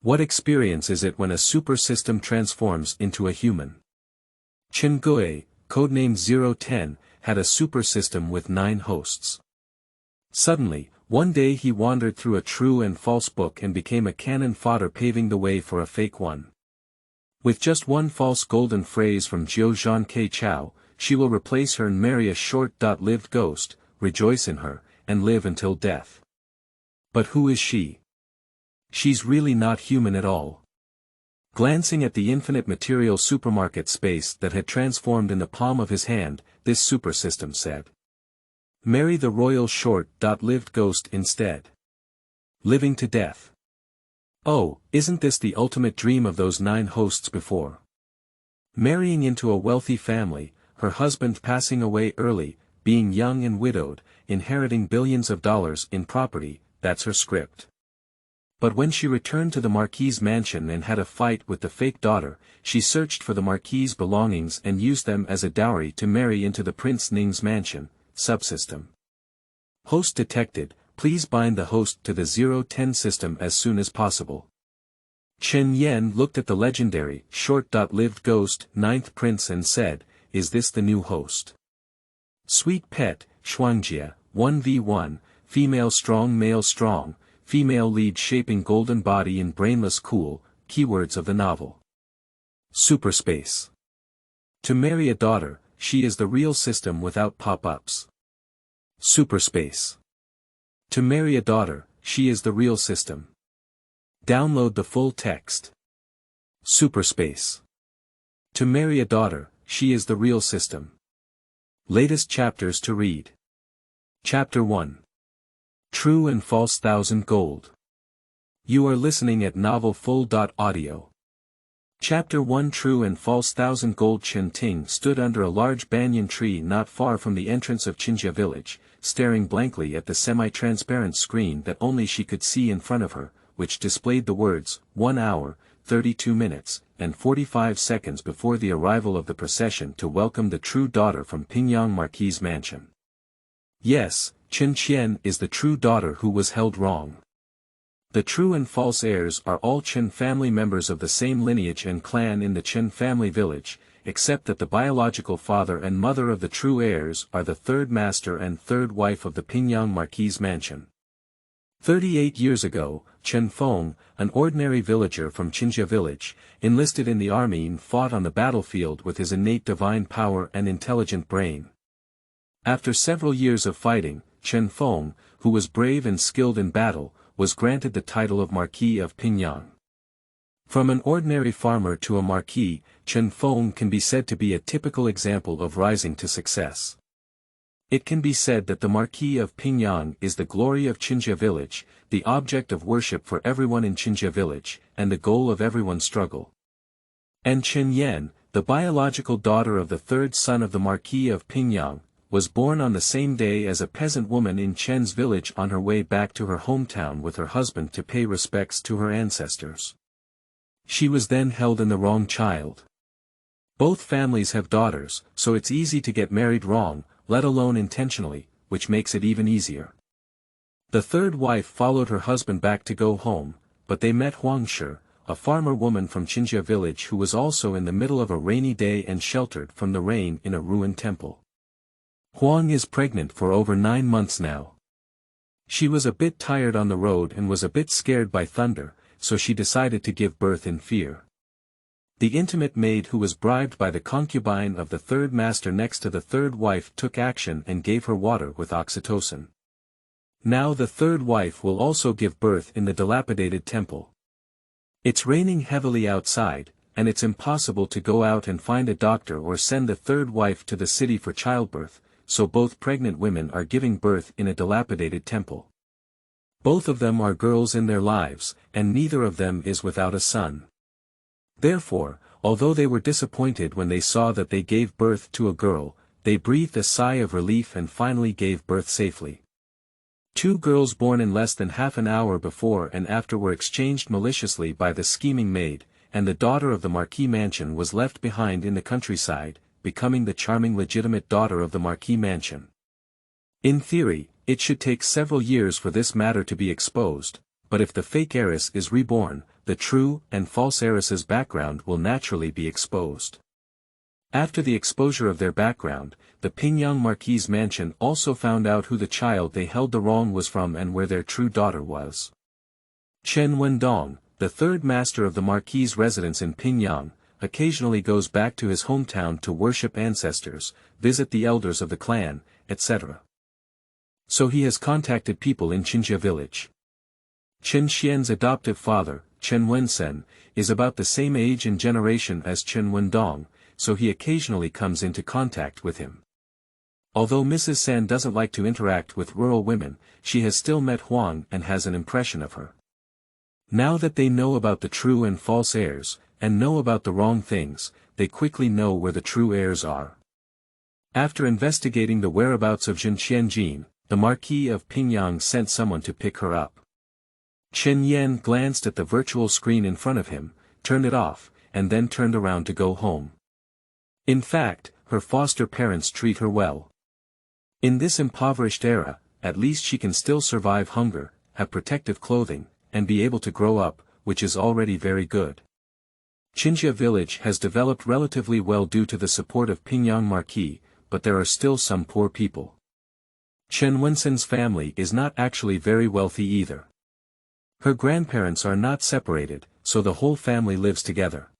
What experience is it when a super system transforms into a human? Chen Gui, codenamed 010, had a super system with 9 hosts. Suddenly, one day he wandered through a true and false book and became a cannon fodder, paving the way for a fake one. With just one false golden phrase from Jiu Zhan Que Chao, she will replace her and marry a short-lived ghost, rejoice in her, and live until death. But who is she? She's really not human at all. Glancing at the infinite material supermarket space that had transformed in the palm of his hand, this super system said, "Marry the royal short-lived ghost instead. Living to death. Oh, isn't this the ultimate dream of those 9 hosts before? Marrying into a wealthy family, her husband passing away early, being young and widowed, inheriting billions of dollars in property, that's her script." But when she returned to the Marquis's mansion and had a fight with the fake daughter, she searched for the Marquis's belongings and used them as a dowry to marry into the Prince Ning's mansion. Subsystem. Host detected, please bind the host to the 010 system as soon as possible. Chen Yan looked at the legendary, short-lived ghost, 9th prince and said, is this the new host? Sweet pet, Shuangjia, 1v1, female strong male strong, female lead shaping golden body in brainless cool, keywords of the novel. Superspace. To marry a daughter, she is the real system without pop-ups. Superspace. To marry a daughter, she is the real system. Download the full text. Superspace. To marry a daughter, she is the real system. Latest chapters to read. Chapter 1. True and False 1000 Gold. You are listening at novelfull.audio. Chapter 1. True and False 1000 Gold. Chen Ting stood under a large banyan tree not far from the entrance of Qinjia village, staring blankly at the semi-transparent screen that only she could see in front of her, which displayed the words, 1 hour, 32 minutes, and 45 seconds before the arrival of the procession to welcome the true daughter from Pingyang Marquis' mansion. Yes, Chen Qian is the true daughter who was held wrong. The true and false heirs are all Chen family members of the same lineage and clan in the Chen family village, except that the biological father and mother of the true heirs are the 3rd master and 3rd wife of the Pingyang Marquis' mansion. 38 years ago, Chen Feng, an ordinary villager from Qinjia village, enlisted in the army and fought on the battlefield with his innate divine power and intelligent brain. After several years of fighting, Chen Feng, who was brave and skilled in battle, was granted the title of Marquis of Pingyang. From an ordinary farmer to a marquis, Chen Feng can be said to be a typical example of rising to success. It can be said that the Marquis of Pingyang is the glory of Qinjia village, the object of worship for everyone in Qinjia village, and the goal of everyone's struggle. And Chen Yan, the biological daughter of the 3rd son of the Marquis of Pingyang, was born on the same day as a peasant woman in Chen's village on her way back to her hometown with her husband to pay respects to her ancestors. She was then held in the wrong child. Both families have daughters, so it's easy to get married wrong, let alone intentionally, which makes it even easier. The 3rd wife followed her husband back to go home, but they met Huang Shi, a farmer woman from Qinjia village who was also in the middle of a rainy day and sheltered from the rain in a ruined temple. Huang is pregnant for over 9 months now. She was a bit tired on the road and was a bit scared by thunder, so she decided to give birth in fear. The intimate maid who was bribed by the concubine of the 3rd master next to the 3rd wife took action and gave her water with oxytocin. Now the 3rd wife will also give birth in the dilapidated temple. It's raining heavily outside, and it's impossible to go out and find a doctor or send the 3rd wife to the city for childbirth, so both pregnant women are giving birth in a dilapidated temple. Both of them are girls in their lives, and neither of them is without a son. Therefore, although they were disappointed when they saw that they gave birth to a girl, they breathed a sigh of relief and finally gave birth safely. 2 girls born in less than half an hour before and after were exchanged maliciously by the scheming maid, and the daughter of the Marquis mansion was left behind in the countryside, becoming the charming legitimate daughter of the Marquis mansion. In theory, it should take several years for this matter to be exposed, but if the fake heiress is reborn, the true and false heiress's background will naturally be exposed. After the exposure of their background, the Pingyang Marquis mansion also found out who the child they held the wrong was from and where their true daughter was. Chen Wendong, the third master of the Marquis' residence in Pingyang, occasionally goes back to his hometown to worship ancestors, visit the elders of the clan, etc. So he has contacted people in Qinjia village. Chen Xian's adoptive father, Chen Wensen, is about the same age and generation as Chen Wendong, so he occasionally comes into contact with him. Although Mrs. San doesn't like to interact with rural women, she has still met Huang and has an impression of her. Now that they know about the true and false heirs, and know about the wrong things, they quickly know where the true heirs are. After investigating the whereabouts of Qianjin, the Marquis of Pingyang sent someone to pick her up. Chen Yan glanced at the virtual screen in front of him, turned it off, and then turned around to go home. In fact, her foster parents treat her well. In this impoverished era, at least she can still survive hunger, have protective clothing, and be able to grow up, which is already very good. Qinjia village has developed relatively well due to the support of Pingyang Marquis, but there are still some poor people. Chen Wensen's family is not actually very wealthy either. Her grandparents are not separated, so the whole family lives together.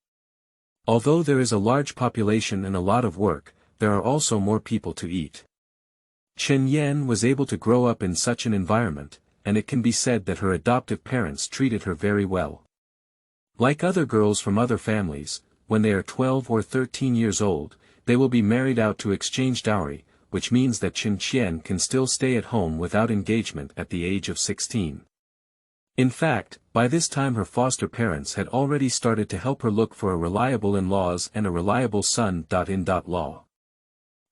Although there is a large population and a lot of work, there are also more people to eat. Chen Yan was able to grow up in such an environment, and it can be said that her adoptive parents treated her very well. Like other girls from other families, when they are 12 or 13 years old, they will be married out to exchange dowry, which means that Chen Qian can still stay at home without engagement at the age of 16. In fact, by this time her foster parents had already started to help her look for a reliable in-laws and a reliable son. Law.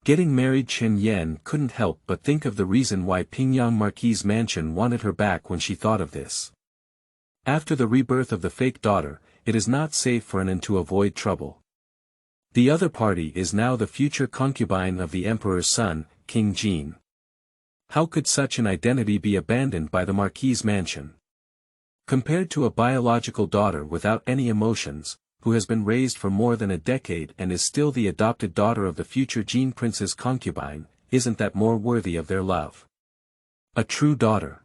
Getting married, Chen Yan couldn't help but think of the reason why Pingyang Marquis' mansion wanted her back when she thought of this. After the rebirth of the fake daughter, it is not safe for an to avoid trouble. The other party is now the future concubine of the emperor's son, King Jin. How could such an identity be abandoned by the Marquis' mansion? Compared to a biological daughter without any emotions, who has been raised for more than a decade and is still the adopted daughter of the future Jin prince's concubine, isn't that more worthy of their love? A true daughter.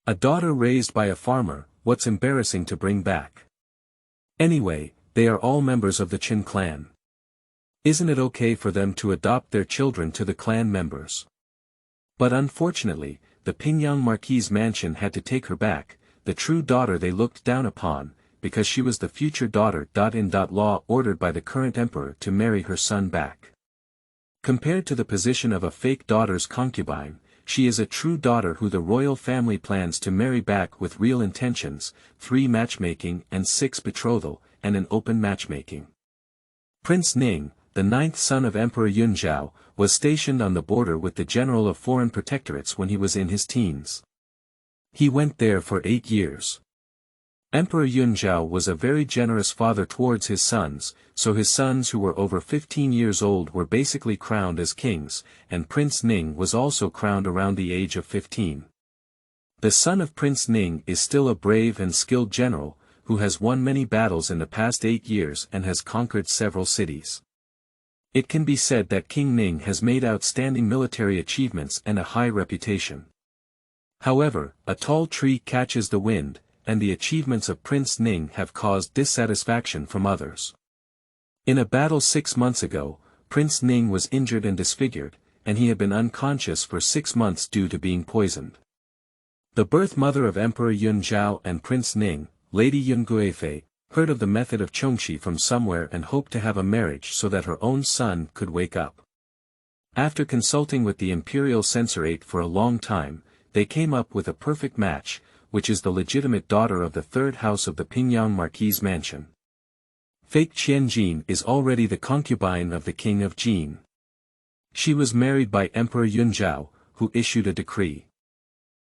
A daughter raised by a farmer, what's embarrassing to bring back? Anyway, they are all members of the Qin clan. Isn't it okay for them to adopt their children to the clan members? But unfortunately, the Pingyang Marquis' mansion had to take her back, the true daughter they looked down upon, because she was the future daughter. Law ordered by the current emperor to marry her son back. Compared to the position of a fake daughter's concubine, she is a true daughter who the royal family plans to marry back with real intentions, 3 matchmaking and 6 betrothal, and an open matchmaking. Prince Ning, the 9th son of Emperor Yunzhao, was stationed on the border with the general of foreign protectorates when he was in his teens. He went there for 8 years. Emperor Yunzhao was a very generous father towards his sons, so his sons who were over 15 years old were basically crowned as kings, and Prince Ning was also crowned around the age of 15. The son of Prince Ning is still a brave and skilled general, who has won many battles in the past 8 years and has conquered several cities. It can be said that King Ning has made outstanding military achievements and a high reputation. However, a tall tree catches the wind, and the achievements of Prince Ning have caused dissatisfaction from others. In a battle 6 months ago, Prince Ning was injured and disfigured, and he had been unconscious for 6 months due to being poisoned. The birth mother of Emperor Yunzhao and Prince Ning, Lady Yunguifei, heard of the method of Chongqi from somewhere and hoped to have a marriage so that her own son could wake up. After consulting with the imperial censorate for a long time, they came up with a perfect match, which is the legitimate daughter of the 3rd house of the Pingyang Marquis' mansion. Fake Qianjin is already the concubine of the king of Jin. She was married by Emperor Yunzhao, who issued a decree.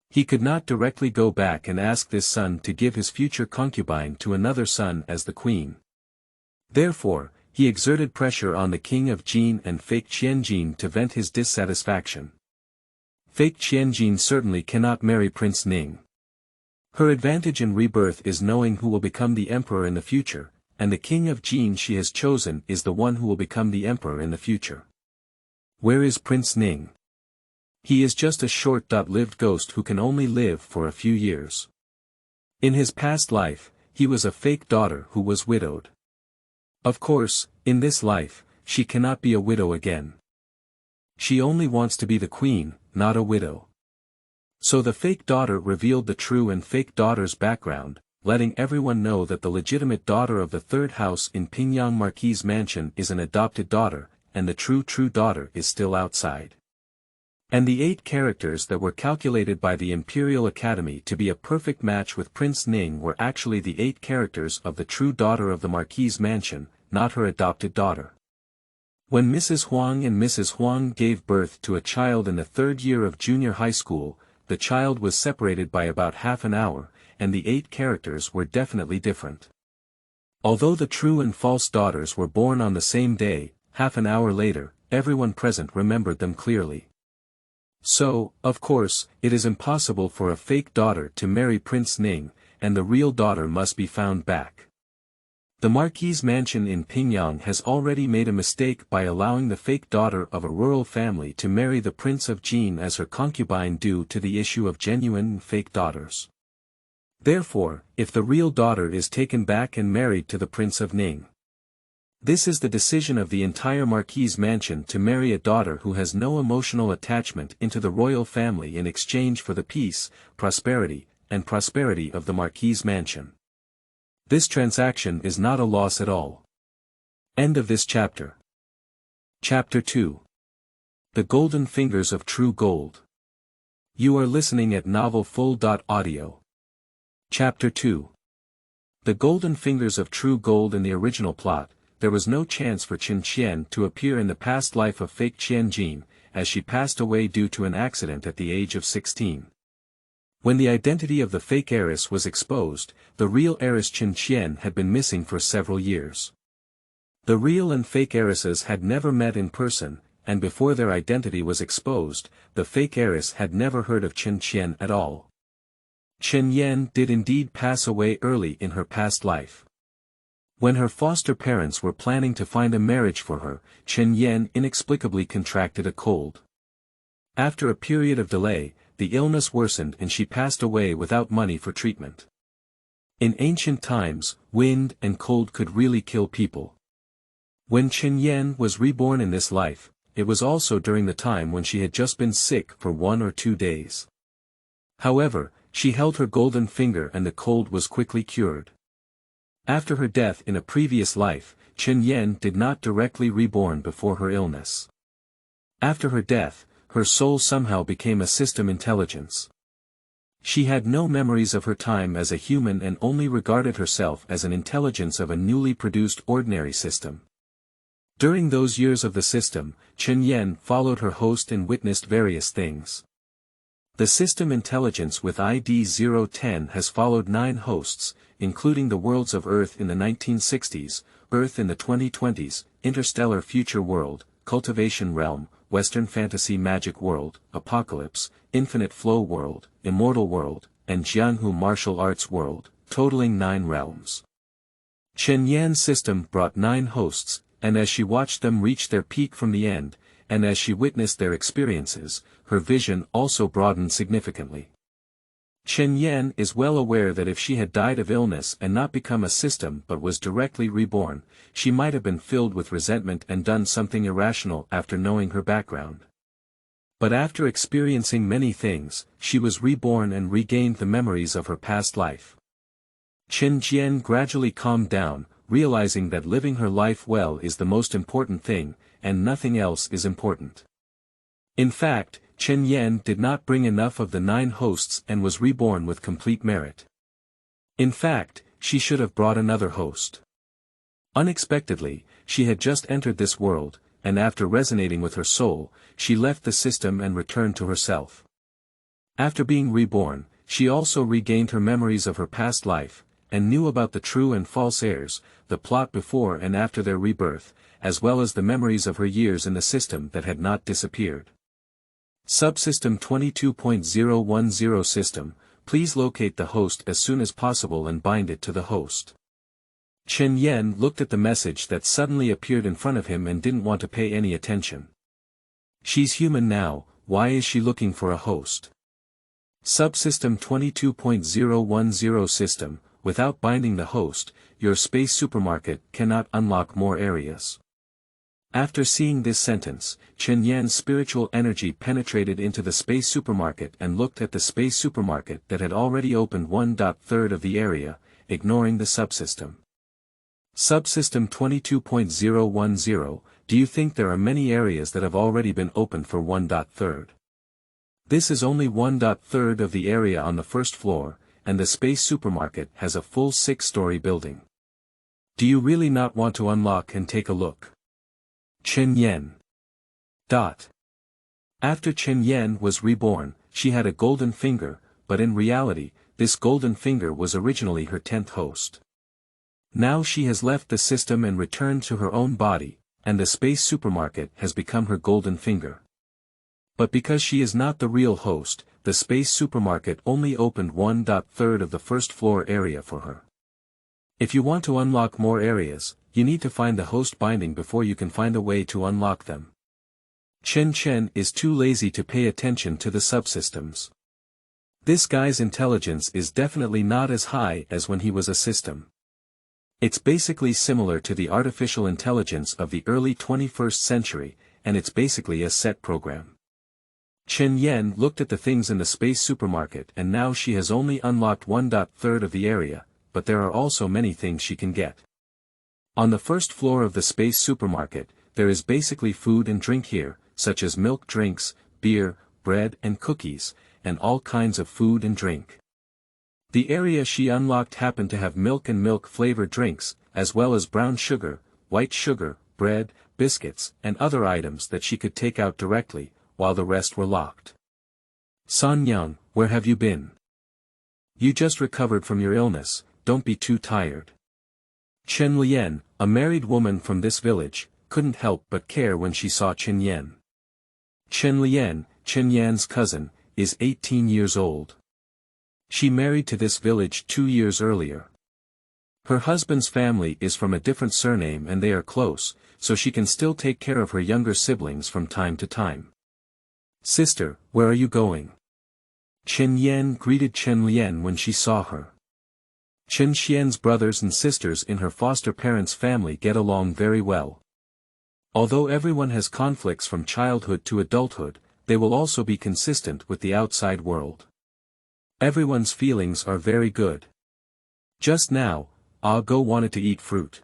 He could not directly go back and ask this son to give his future concubine to another son as the queen. Therefore, he exerted pressure on the king of Jin and fake Qianjin to vent his dissatisfaction. Fake Qianjin certainly cannot marry Prince Ning. Her advantage in rebirth is knowing who will become the emperor in the future, and the king of Jin she has chosen is the one who will become the emperor in the future. Where is Prince Ning? He is just a short-lived ghost who can only live for a few years. In his past life, he was a fake daughter who was widowed. Of course, in this life, she cannot be a widow again. She only wants to be the queen, not a widow. So the fake daughter revealed the true and fake daughter's background, letting everyone know that the legitimate daughter of the third house in Pingyang Marquis Mansion is an adopted daughter, and the true daughter is still outside. And the 8 characters that were calculated by the Imperial Academy to be a perfect match with Prince Ning were actually the 8 characters of the true daughter of the Marquis Mansion, not her adopted daughter. When Mrs. Huang and Mrs. Huang gave birth to a child in the 3rd year of junior high school, the child was separated by about half an hour, and the 8 characters were definitely different. Although the true and false daughters were born on the same day, half an hour later, everyone present remembered them clearly. So, of course, it is impossible for a fake daughter to marry Prince Ning, and the real daughter must be found back. The Marquis Mansion in Pingyang has already made a mistake by allowing the fake daughter of a rural family to marry the Prince of Jin as her concubine due to the issue of genuine and fake daughters. Therefore, if the real daughter is taken back and married to the Prince of Ning, this is the decision of the entire Marquis Mansion to marry a daughter who has no emotional attachment into the royal family in exchange for the peace, prosperity of the Marquis Mansion. This transaction is not a loss at all. End of this chapter. Chapter 2. The Golden Fingers of True Gold. You are listening at novelfull.audio. Chapter 2. The Golden Fingers of True Gold. In the original plot, there was no chance for Chen Qian to appear in the past life of fake Qianjin, as she passed away due to an accident at the age of 16. When the identity of the fake heiress was exposed, the real heiress Chen Qian had been missing for several years. The real and fake heiresses had never met in person, and before their identity was exposed, the fake heiress had never heard of Chen Qian at all. Chen Yan did indeed pass away early in her past life. When her foster parents were planning to find a marriage for her, Chen Yan inexplicably contracted a cold. After a period of delay, the illness worsened and she passed away without money for treatment. In ancient times, wind and cold could really kill people. When Chen Yan was reborn in this life, it was also during the time when she had just been sick for 1 or 2 days. However, she held her golden finger and the cold was quickly cured. After her death in a previous life, Chen Yan did not directly reborn before her illness. After her death, her soul somehow became a system intelligence. She had no memories of her time as a human and only regarded herself as an intelligence of a newly produced ordinary system. During those years of the system, Chen Yan followed her host and witnessed various things. The system intelligence with ID 010 has followed 9 hosts, including the worlds of Earth in the 1960s, Earth in the 2020s, Interstellar Future World, Cultivation Realm, Western Fantasy Magic World, Apocalypse, Infinite Flow World, Immortal World, and Jianghu Martial Arts World, totaling 9 realms. Chen Yan's system brought 9 hosts, and as she watched them reach their peak from the end, and as she witnessed their experiences, her vision also broadened significantly. Chen Yan is well aware that if she had died of illness and not become a system but was directly reborn, she might have been filled with resentment and done something irrational after knowing her background. But after experiencing many things, she was reborn and regained the memories of her past life. Chen Jian gradually calmed down, realizing that living her life well is the most important thing, and nothing else is important. In fact, Chen Yan did not bring enough of the 9 hosts and was reborn with complete merit. In fact, she should have brought another host. Unexpectedly, she had just entered this world, and after resonating with her soul, she left the system and returned to herself. After being reborn, she also regained her memories of her past life, and knew about the true and false heirs, the plot before and after their rebirth, as well as the memories of her years in the system that had not disappeared. Subsystem 22.010 System, Please locate the host as soon as possible and bind it to the host. Chen Yan looked at the message that suddenly appeared in front of him and didn't want to pay any attention. She's human now, why is she looking for a host? Subsystem 22.010 System, without binding the host, your space supermarket cannot unlock more areas. After seeing this sentence, Chen Yan's spiritual energy penetrated into the space supermarket and looked at the space supermarket that had already opened 1/3 of the area, ignoring the subsystem. Subsystem 22.010, do you think there are many areas that have already been opened for 1/3? This is only 1/3 of the area on the first floor, and the space supermarket has a full 6-story building. Do you really not want to unlock and take a look? Chen Yan. After Chen Yan was reborn, she had a golden finger, but in reality, this golden finger was originally her 10th host. Now she has left the system and returned to her own body, and the space supermarket has become her golden finger. But because she is not the real host, the space supermarket only opened 1/3 of the first floor area for her. If you want to unlock more areas, you need to find the host binding before you can find a way to unlock them. Chen is too lazy to pay attention to the subsystems. This guy's intelligence is definitely not as high as when he was a system. It's basically similar to the artificial intelligence of the early 21st century, and it's basically a set program. Chen Yan looked at the things in the space supermarket and now she has only unlocked 1/3 of the area, but there are also many things she can get. On the first floor of the space supermarket, there is basically food and drink here, such as milk drinks, beer, bread and cookies, and all kinds of food and drink. The area she unlocked happened to have milk and milk-flavored drinks, as well as brown sugar, white sugar, bread, biscuits, and other items that she could take out directly, while the rest were locked. San Yang, where have you been? You just recovered from your illness, don't be too tired. Chen Lian, a married woman from this village, couldn't help but care when she saw Chen Yan. Chen Lian, Chen Yan's cousin, is 18 years old. She married to this village 2 years earlier. Her husband's family is from a different surname and they are close, so she can still take care of her younger siblings from time to time. Sister, where are you going? Chen Yan greeted Chen Lian when she saw her. Chen Xian's brothers and sisters in her foster parents' family get along very well. Although everyone has conflicts from childhood to adulthood, they will also be consistent with the outside world. Everyone's feelings are very good. Just now, Ah Go wanted to eat fruit.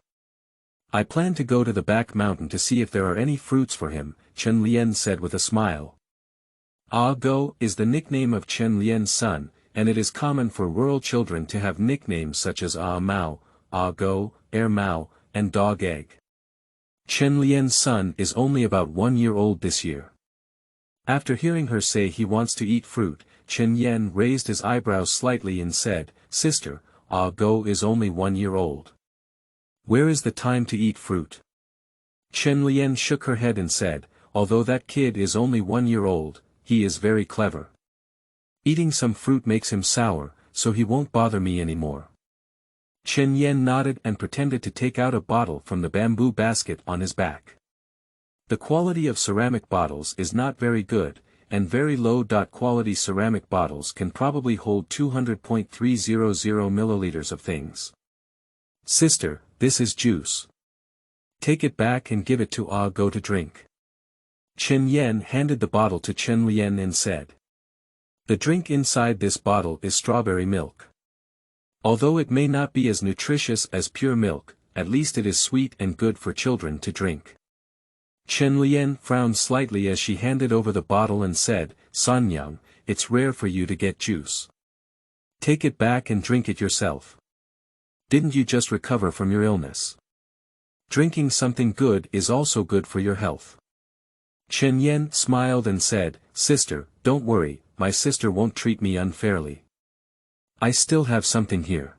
I plan to go to the back mountain to see if there are any fruits for him, Chen Lian said with a smile. Ah Go is the nickname of Chen Lian's son, and it is common for rural children to have nicknames such as Ah Mao, Ah Go, Er Mao, and Dog Egg. Chen Lian's son is only about 1 year old this year. After hearing her say he wants to eat fruit, Chen Yan raised his eyebrows slightly and said, Sister, Ah Go is only 1 year old. Where is the time to eat fruit? Chen Lian shook her head and said, although that kid is only 1 year old, he is very clever. Eating some fruit makes him sour, so he won't bother me anymore. Chen Yan nodded and pretended to take out a bottle from the bamboo basket on his back. The quality of ceramic bottles is not very good, and very low quality ceramic bottles can probably hold 200.300 milliliters of things. Sister, this is juice. Take it back and give it to Ah Go to drink. Chen Yan handed the bottle to Chen Lian and said. The drink inside this bottle is strawberry milk. Although it may not be as nutritious as pure milk, at least it is sweet and good for children to drink. Chen Lian frowned slightly as she handed over the bottle and said, San Yang, it's rare for you to get juice. Take it back and drink it yourself. Didn't you just recover from your illness? Drinking something good is also good for your health. Chen Yan smiled and said, Sister, don't worry, my sister won't treat me unfairly. I still have something here.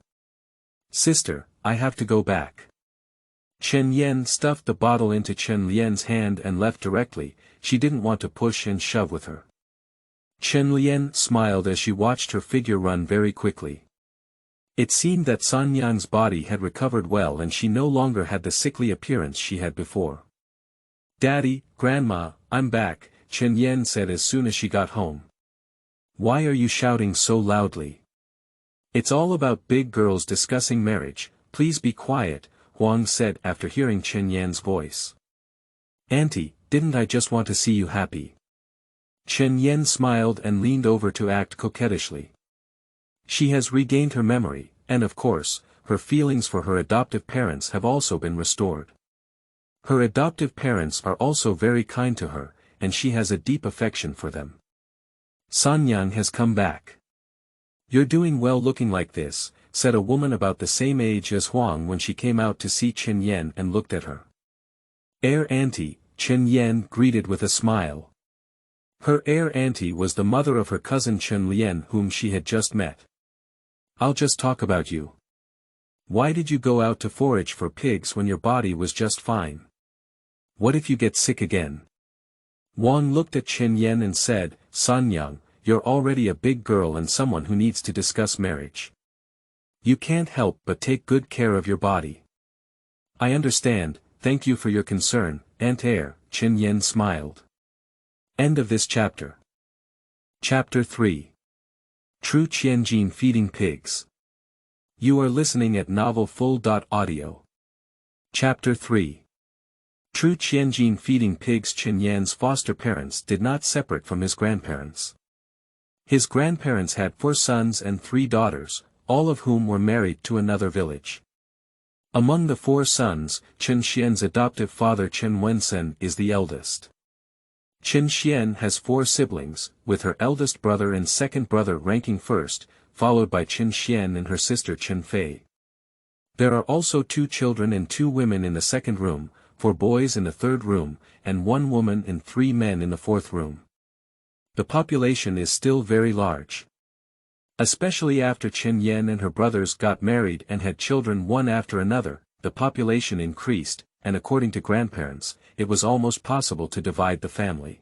Sister, I have to go back. Chen Yan stuffed the bottle into Chen Lian's hand and left directly, she didn't want to push and shove with her. Chen Lian smiled as she watched her figure run very quickly. It seemed that San Yang's body had recovered well and she no longer had the sickly appearance she had before. "Daddy, Grandma, I'm back," Chen Yan said as soon as she got home. "Why are you shouting so loudly? It's all about big girls discussing marriage, please be quiet," Huang said after hearing Chen Yan's voice. "Auntie, didn't I just want to see you happy?" Chen Yan smiled and leaned over to act coquettishly. She has regained her memory, and of course, her feelings for her adoptive parents have also been restored. Her adoptive parents are also very kind to her, and she has a deep affection for them. "Sanyang has come back. You're doing well looking like this," said a woman about the same age as Huang when she came out to see Chen Yan and looked at her. Auntie," Chen Yan greeted with a smile. Her auntie was the mother of her cousin Chen Lian whom she had just met. "I'll just talk about you. Why did you go out to forage for pigs when your body was just fine? What if you get sick again?" Wang looked at Chen Yan and said, "Sanyang, you're already a big girl and someone who needs to discuss marriage. You can't help but take good care of your body." "I understand, thank you for your concern, Aunt Air," Chen Yan smiled. End of this chapter. Chapter 3. True Qianjin Feeding Pigs. You are listening at novelfull.audio. Chapter 3. True Qianjin Feeding Pigs. Chen Yan's foster parents did not separate from his grandparents. His grandparents had 4 sons and 3 daughters, all of whom were married to another village. Among the 4 sons, Chen Xian's adoptive father Chen Wensen is the eldest. Chen Xian has 4 siblings, with her eldest brother and second brother ranking first, followed by Chen Xian and her sister Chen Fei. There are also 2 children and 2 women in the second room, 4 boys in the third room, and 1 woman and 3 men in the fourth room. The population is still very large. Especially after Chen Yan and her brothers got married and had children one after another, the population increased, and according to grandparents, it was almost possible to divide the family.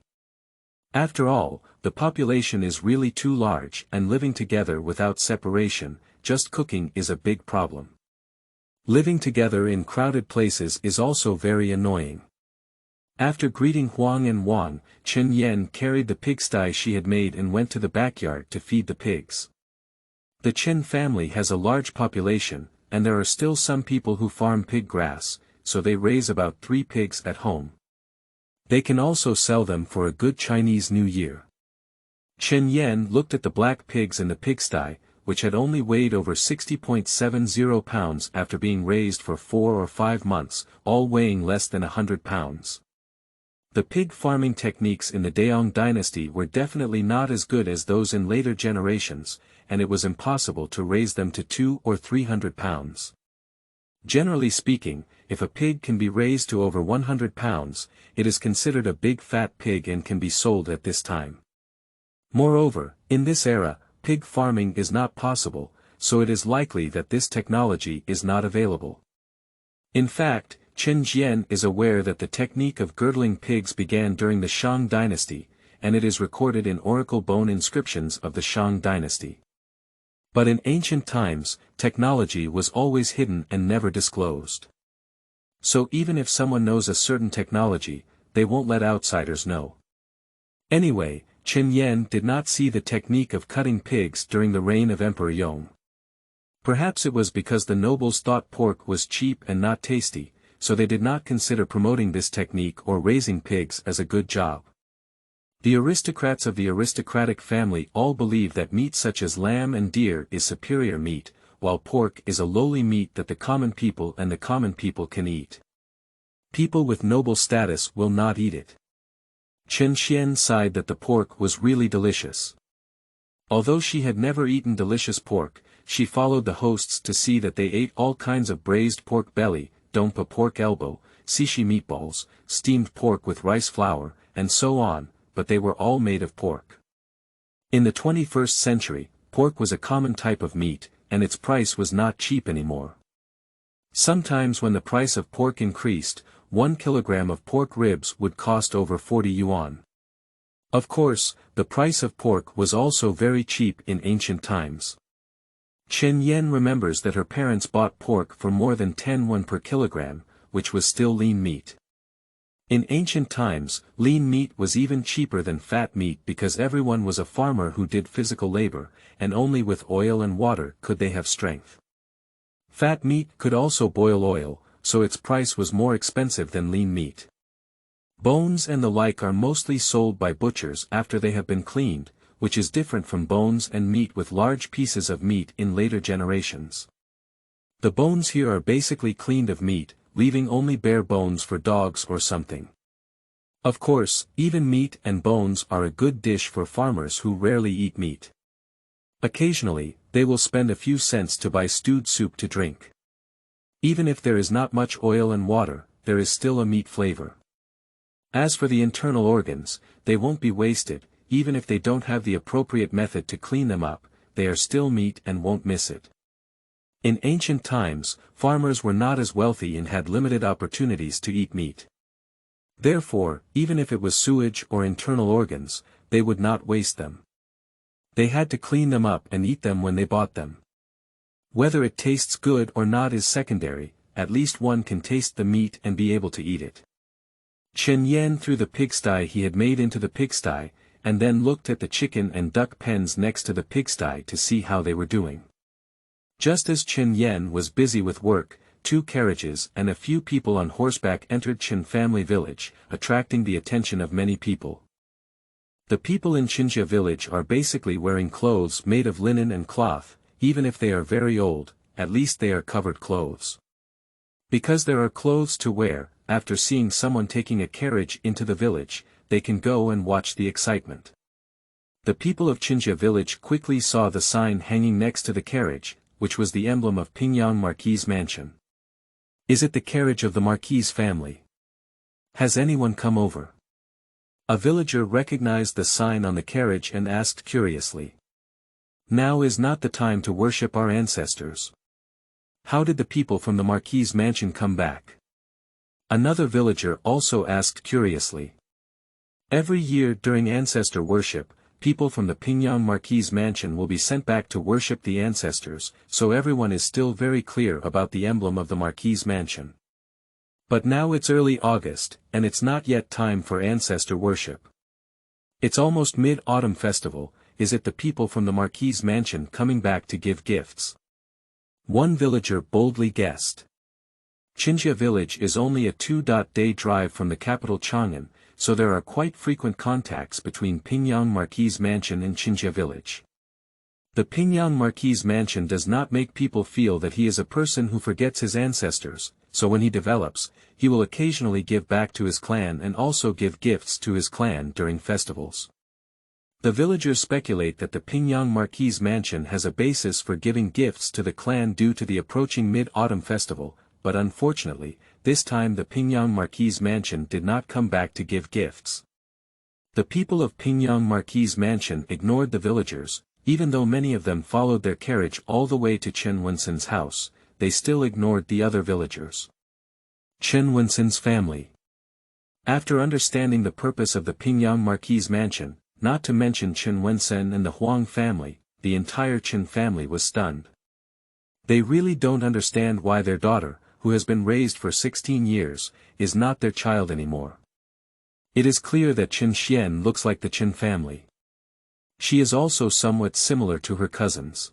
After all, the population is really too large and living together without separation, just cooking is a big problem. Living together in crowded places is also very annoying. After greeting Huang and Wang, Chen Yan carried the pigsty she had made and went to the backyard to feed the pigs. The Chen family has a large population, and there are still some people who farm pig grass, so they raise about 3 pigs at home. They can also sell them for a good Chinese New Year. Chen Yan looked at the black pigs in the pigsty, which had only weighed over 60.70 pounds after being raised for 4 or 5 months, all weighing less than 100 pounds. The pig farming techniques in the Daong dynasty were definitely not as good as those in later generations, and it was impossible to raise them to 200 or 300 pounds. Generally speaking, if a pig can be raised to over 100 pounds, it is considered a big fat pig and can be sold at this time. Moreover, in this era, pig farming is not possible, so it is likely that this technology is not available. In fact, Chen Jian is aware that the technique of girdling pigs began during the Shang dynasty, and it is recorded in oracle bone inscriptions of the Shang dynasty. But in ancient times, technology was always hidden and never disclosed. So even if someone knows a certain technology, they won't let outsiders know. Anyway, Chen Yan did not see the technique of cutting pigs during the reign of Emperor Yong. Perhaps it was because the nobles thought pork was cheap and not tasty, so they did not consider promoting this technique or raising pigs as a good job. The aristocrats of the aristocratic family all believe that meat such as lamb and deer is superior meat, while pork is a lowly meat that the common people can eat. People with noble status will not eat it. Chen Xian sighed that the pork was really delicious. Although she had never eaten delicious pork, she followed the hosts to see that they ate all kinds of braised pork belly, dompa pork elbow, sishi meatballs, steamed pork with rice flour, and so on, but they were all made of pork. In the 21st century, pork was a common type of meat, and its price was not cheap anymore. Sometimes when the price of pork increased, 1 kilogram of pork ribs would cost over 40 yuan. Of course, the price of pork was also very cheap in ancient times. Chen Yan remembers that her parents bought pork for more than 10 won per kilogram, which was still lean meat. In ancient times, lean meat was even cheaper than fat meat because everyone was a farmer who did physical labor, and only with oil and water could they have strength. Fat meat could also boil oil, so its price was more expensive than lean meat. Bones and the like are mostly sold by butchers after they have been cleaned, which is different from bones and meat with large pieces of meat in later generations. The bones here are basically cleaned of meat, leaving only bare bones for dogs or something. Of course, even meat and bones are a good dish for farmers who rarely eat meat. Occasionally, they will spend a few cents to buy stewed soup to drink. Even if there is not much oil and water, there is still a meat flavor. As for the internal organs, they won't be wasted, even if they don't have the appropriate method to clean them up, they are still meat and won't miss it. In ancient times, farmers were not as wealthy and had limited opportunities to eat meat. Therefore, even if it was sewage or internal organs, they would not waste them. They had to clean them up and eat them when they bought them. Whether it tastes good or not is secondary, at least one can taste the meat and be able to eat it. Chen Yan threw the pigsty he had made into the pigsty, and then looked at the chicken and duck pens next to the pigsty to see how they were doing. Just as Chen Yan was busy with work, 2 carriages and a few people on horseback entered Chen family village, attracting the attention of many people. The people in Qinjia village are basically wearing clothes made of linen and cloth, even if they are very old, at least they are covered clothes. Because there are clothes to wear, after seeing someone taking a carriage into the village, they can go and watch the excitement. The people of Qinjia village quickly saw the sign hanging next to the carriage, which was the emblem of Pingyang Marquis Mansion. Is it the carriage of the Marquis family? Has anyone come over? A villager recognized the sign on the carriage and asked curiously. Now is not the time to worship our ancestors. How did the people from the Marquis Mansion come back? Another villager also asked curiously. Every year during ancestor worship, people from the Pingyang Marquis Mansion will be sent back to worship the ancestors, so everyone is still very clear about the emblem of the Marquis Mansion. But now it's early August, and it's not yet time for ancestor worship. It's almost mid-autumn festival, is it the people from the Marquis Mansion coming back to give gifts? One villager boldly guessed. Qinjia village is only a 2-day drive from the capital Qianjin, so there are quite frequent contacts between Pingyang Marquis Mansion and Qinjia village. The Pingyang Marquis Mansion does not make people feel that he is a person who forgets his ancestors, so when he develops, he will occasionally give back to his clan and also give gifts to his clan during festivals. The villagers speculate that the Pingyang Marquis Mansion has a basis for giving gifts to the clan due to the approaching Mid-Autumn Festival, but unfortunately, this time the Pingyang Marquis Mansion did not come back to give gifts. The people of Pingyang Marquis Mansion ignored the villagers, even though many of them followed their carriage all the way to Chen Wensen's house, they still ignored the other villagers. Chen Wensen's family. After understanding the purpose of the Pingyang Marquis Mansion, not to mention Chen Wensen and the Huang family, the entire Chen family was stunned. They really don't understand why their daughter, who has been raised for 16 years, is not their child anymore. It is clear that Chen Xian looks like the Chen family. She is also somewhat similar to her cousins.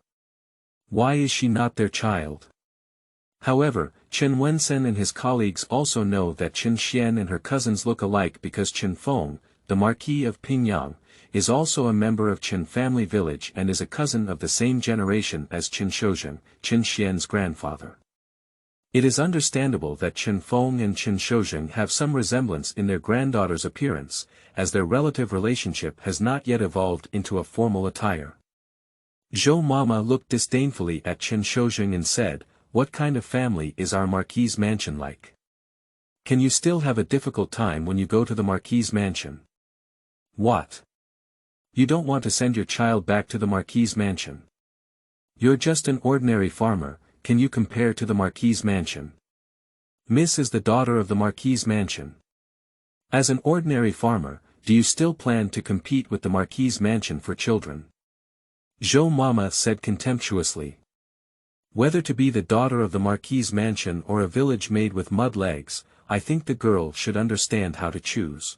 Why is she not their child? However, Chen Wensen and his colleagues also know that Chen Xian and her cousins look alike because Chen Feng, the Marquis of Pingyang, is also a member of Chen family village and is a cousin of the same generation as Chen Shouzheng, Chen Xian's grandfather. It is understandable that Chen Feng and Chen Shouzheng have some resemblance in their granddaughter's appearance, as their relative relationship has not yet evolved into a formal attire. Zhou Mama looked disdainfully at Chen Shouzheng and said, "What kind of family is our Marquis Mansion like? Can you still have a difficult time when you go to the Marquis Mansion? What? You don't want to send your child back to the Marquis Mansion? You're just an ordinary farmer, can you compare to the Marquis Mansion? Miss is the daughter of the Marquis Mansion. As an ordinary farmer, do you still plan to compete with the Marquis' mansion for children? Zhou Mama said contemptuously. Whether to be the daughter of the Marquis' mansion or a village made with mud legs, I think the girl should understand how to choose.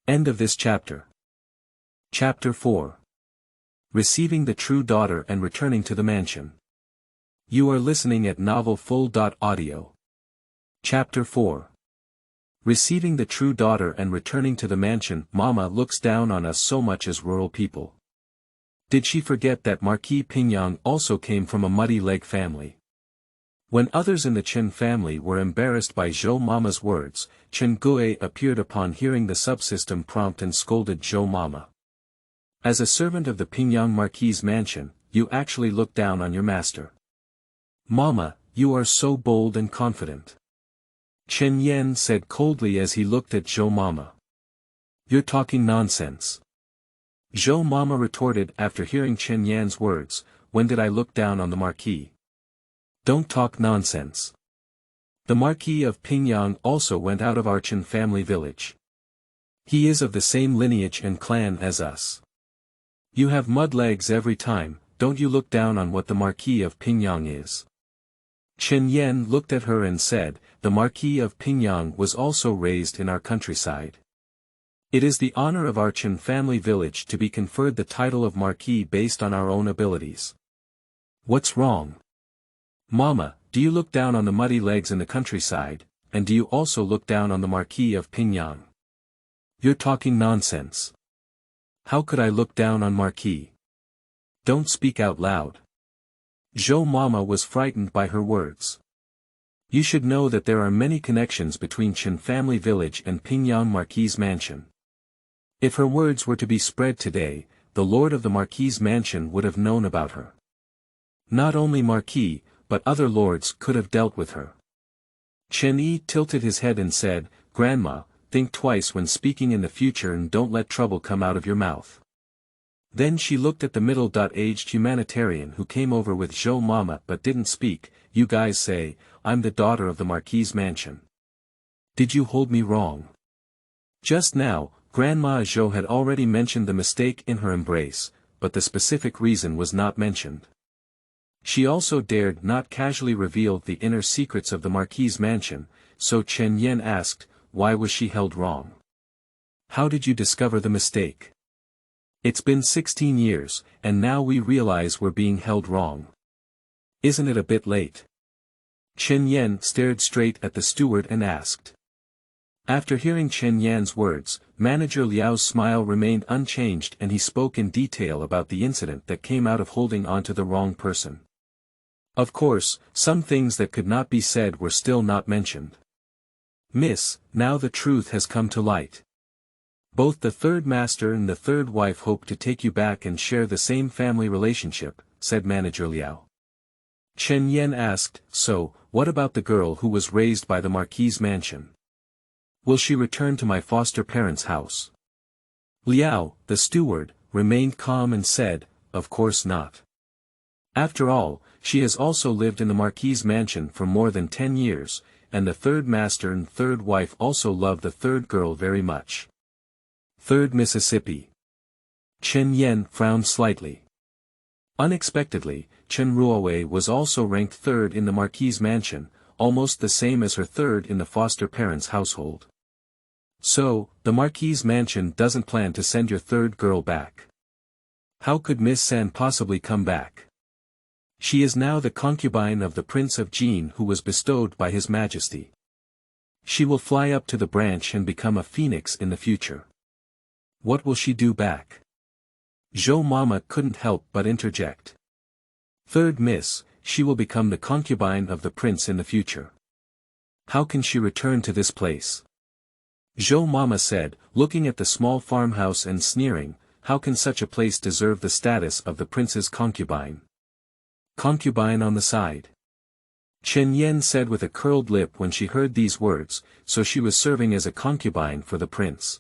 End of this chapter. Chapter 4. Receiving the true daughter and returning to the mansion. You are listening at novelfull.audio. Chapter 4. Receiving the true daughter and returning to the mansion. Mama looks down on us so much as rural people. Did she forget that Marquis Pingyang also came from a muddy leg family? When others in the Chen family were embarrassed by Zhou Mama's words, Chen Gui appeared upon hearing the subsystem prompt and scolded Zhou Mama. As a servant of the Pingyang Marquis' mansion, you actually look down on your master. Mama, you are so bold and confident. Chen Yan said coldly as he looked at Zhou Mama. You're talking nonsense. Zhou Mama retorted after hearing Chen Yan's words, when did I look down on the Marquis? Don't talk nonsense. The Marquis of Pingyang also went out of our Chen family village. He is of the same lineage and clan as us. You have mud legs every time, don't you look down on what the Marquis of Pingyang is. Chen Yan looked at her and said, the Marquis of Pingyang was also raised in our countryside. It is the honor of our Chen family village to be conferred the title of Marquis based on our own abilities. What's wrong? Mama, do you look down on the muddy legs in the countryside, and do you also look down on the Marquis of Pingyang? You're talking nonsense. How could I look down on Marquis? Don't speak out loud. Zhou Mama was frightened by her words. You should know that there are many connections between Chen family village and Pingyang Marquis' mansion. If her words were to be spread today, the lord of the Marquis' mansion would have known about her. Not only Marquis, but other lords could have dealt with her. Chen Yi tilted his head and said, Grandma, think twice when speaking in the future and don't let trouble come out of your mouth. Then she looked at the middle-aged humanitarian who came over with Zhou Mama but didn't speak. You guys say, I'm the daughter of the Marquis' mansion. Did you hold me wrong? Just now, Grandma Zhou had already mentioned the mistake in her embrace, but the specific reason was not mentioned. She also dared not casually reveal the inner secrets of the Marquis' mansion, so Chen Yan asked, why was she held wrong? How did you discover the mistake? It's been 16 years, and now we realize we're being held wrong. Isn't it a bit late? Chen Yan stared straight at the steward and asked. After hearing Chen Yan's words, Manager Liao's smile remained unchanged and he spoke in detail about the incident that came out of holding on to the wrong person. Of course, some things that could not be said were still not mentioned. Miss, now the truth has come to light. Both the third master and the third wife hope to take you back and share the same family relationship, said Manager Liao. Chen Yan asked, so, what about the girl who was raised by the Marquis' mansion? Will she return to my foster parents' house? Liao, the steward, remained calm and said, of course not. After all, she has also lived in the Marquis' mansion for more than 10 years, and the third master and third wife also love the third girl very much. Third Mississippi. Chen Yan frowned slightly. Unexpectedly, Chen Ruowei was also ranked third in the Marquis' mansion, almost the same as her third in the foster parents' household. So, the Marquis' mansion doesn't plan to send your third girl back. How could Miss San possibly come back? She is now the concubine of the Prince of Jin who was bestowed by His Majesty. She will fly up to the branch and become a phoenix in the future. What will she do back? Zhou Mama couldn't help but interject. Third Miss, she will become the concubine of the prince in the future. How can she return to this place? Zhou Mama said, looking at the small farmhouse and sneering, how can such a place deserve the status of the prince's concubine? Concubine on the side. Chen Yan said with a curled lip when she heard these words, so she was serving as a concubine for the prince.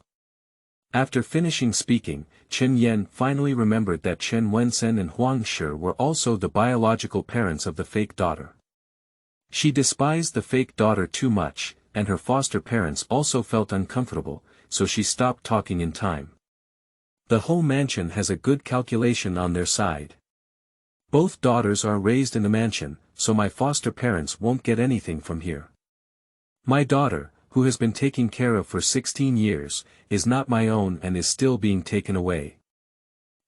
After finishing speaking, Chen Yan finally remembered that Chen Wensen and Huang Shi were also the biological parents of the fake daughter. She despised the fake daughter too much, and her foster parents also felt uncomfortable, so she stopped talking in time. The whole mansion has a good calculation on their side. Both daughters are raised in the mansion, so my foster parents won't get anything from here. My daughter, who has been taken care of for 16 years, is not my own and is still being taken away.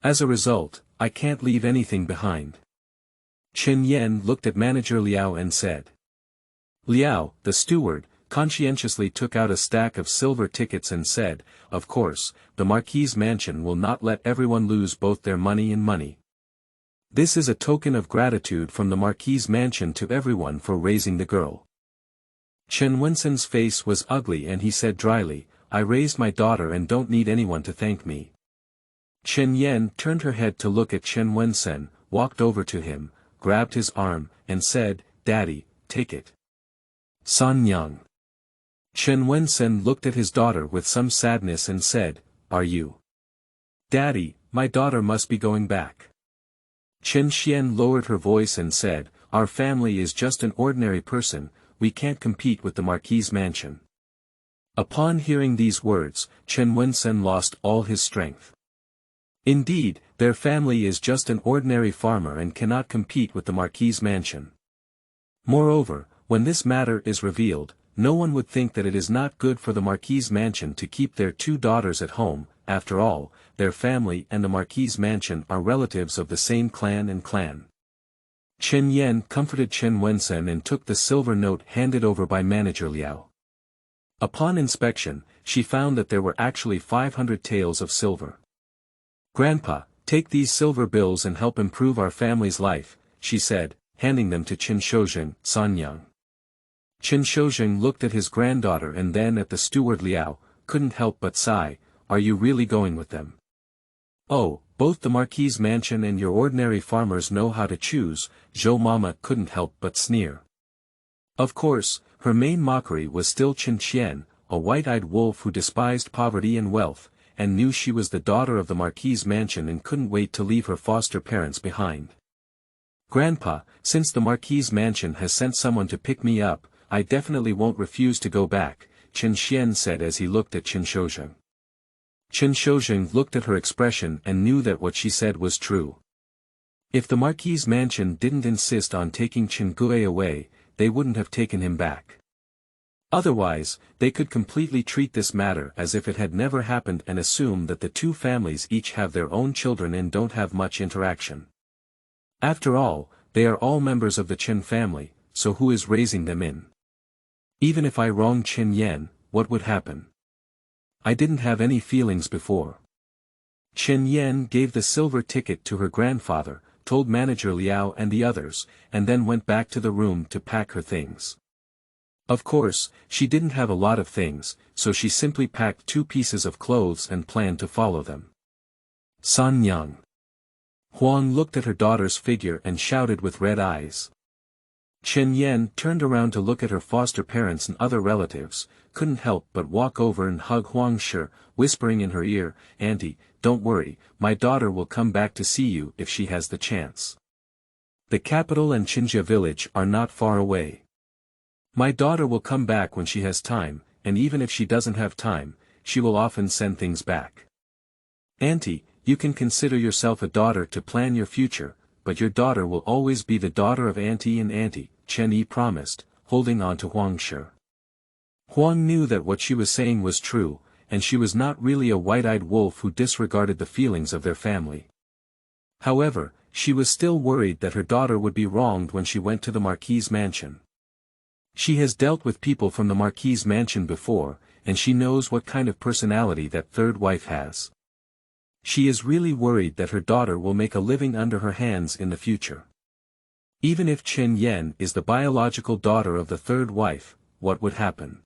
As a result, I can't leave anything behind. Chen Yan looked at manager Liao and said. Liao, the steward, conscientiously took out a stack of silver tickets and said, "Of course, the Marquis' mansion will not let everyone lose both their money and money. This is a token of gratitude from the Marquis' mansion to everyone for raising the girl." Chen Wensen's face was ugly and he said dryly, "I raised my daughter and don't need anyone to thank me." Chen Yan turned her head to look at Chen Wensen, walked over to him, grabbed his arm, and said, "Daddy, take it." San Yang. Chen Wensen looked at his daughter with some sadness and said, "Are you?" "Daddy, my daughter must be going back." Chen Xian lowered her voice and said, "Our family is just an ordinary person, we can't compete with the Marquis' mansion." Upon hearing these words, Chen Wensen lost all his strength. Indeed, their family is just an ordinary farmer and cannot compete with the Marquis' mansion. Moreover, when this matter is revealed, no one would think that it is not good for the Marquis' mansion to keep their two daughters at home. After all, their family and the Marquis' mansion are relatives of the same clan and clan. Chen Yan comforted Chen Wensen and took the silver note handed over by manager Liao. Upon inspection, she found that there were actually 500 taels of silver. "Grandpa, take these silver bills and help improve our family's life," she said, handing them to Qin Shoujing, Sanyang. Qin Shoujing looked at his granddaughter and then at the steward Liao, couldn't help but sigh, "Are you really going with them?" "Oh, both the Marquis' mansion and your ordinary farmers know how to choose," Zhou Mama couldn't help but sneer. Of course, her main mockery was still Chen Qian, a white-eyed wolf who despised poverty and wealth, and knew she was the daughter of the Marquis' mansion and couldn't wait to leave her foster parents behind. "Grandpa, since the Marquis' mansion has sent someone to pick me up, I definitely won't refuse to go back," Chen Xian said as he looked at Qin Shoujing. Qin Shoujing looked at her expression and knew that what she said was true. If the Marquis' mansion didn't insist on taking Chen Gui away, they wouldn't have taken him back. Otherwise, they could completely treat this matter as if it had never happened and assume that the two families each have their own children and don't have much interaction. After all, they are all members of the Chen family, so who is raising them in? Even if I wronged Chen Yan, what would happen? I didn't have any feelings before. Chen Yan gave the silver ticket to her grandfather, told manager Liao and the others, and then went back to the room to pack her things. Of course, she didn't have a lot of things, so she simply packed 2 pieces of clothes and planned to follow them. San Yang. Huang looked at her daughter's figure and shouted with red eyes. Chen Yan turned around to look at her foster parents and other relatives, couldn't help but walk over and hug Huang Shi, whispering in her ear, "Auntie, don't worry, my daughter will come back to see you if she has the chance. The capital and Qinjia village are not far away. My daughter will come back when she has time, and even if she doesn't have time, she will often send things back. Auntie, you can consider yourself a daughter to plan your future, but your daughter will always be the daughter of Auntie and Auntie," Chen Yi promised, holding on to Huang Shi. Huang knew that what she was saying was true, and she was not really a white-eyed wolf who disregarded the feelings of their family. However, she was still worried that her daughter would be wronged when she went to the Marquis' mansion. She has dealt with people from the Marquis' mansion before, and she knows what kind of personality that third wife has. She is really worried that her daughter will make a living under her hands in the future. Even if Chen Yan is the biological daughter of the third wife, what would happen?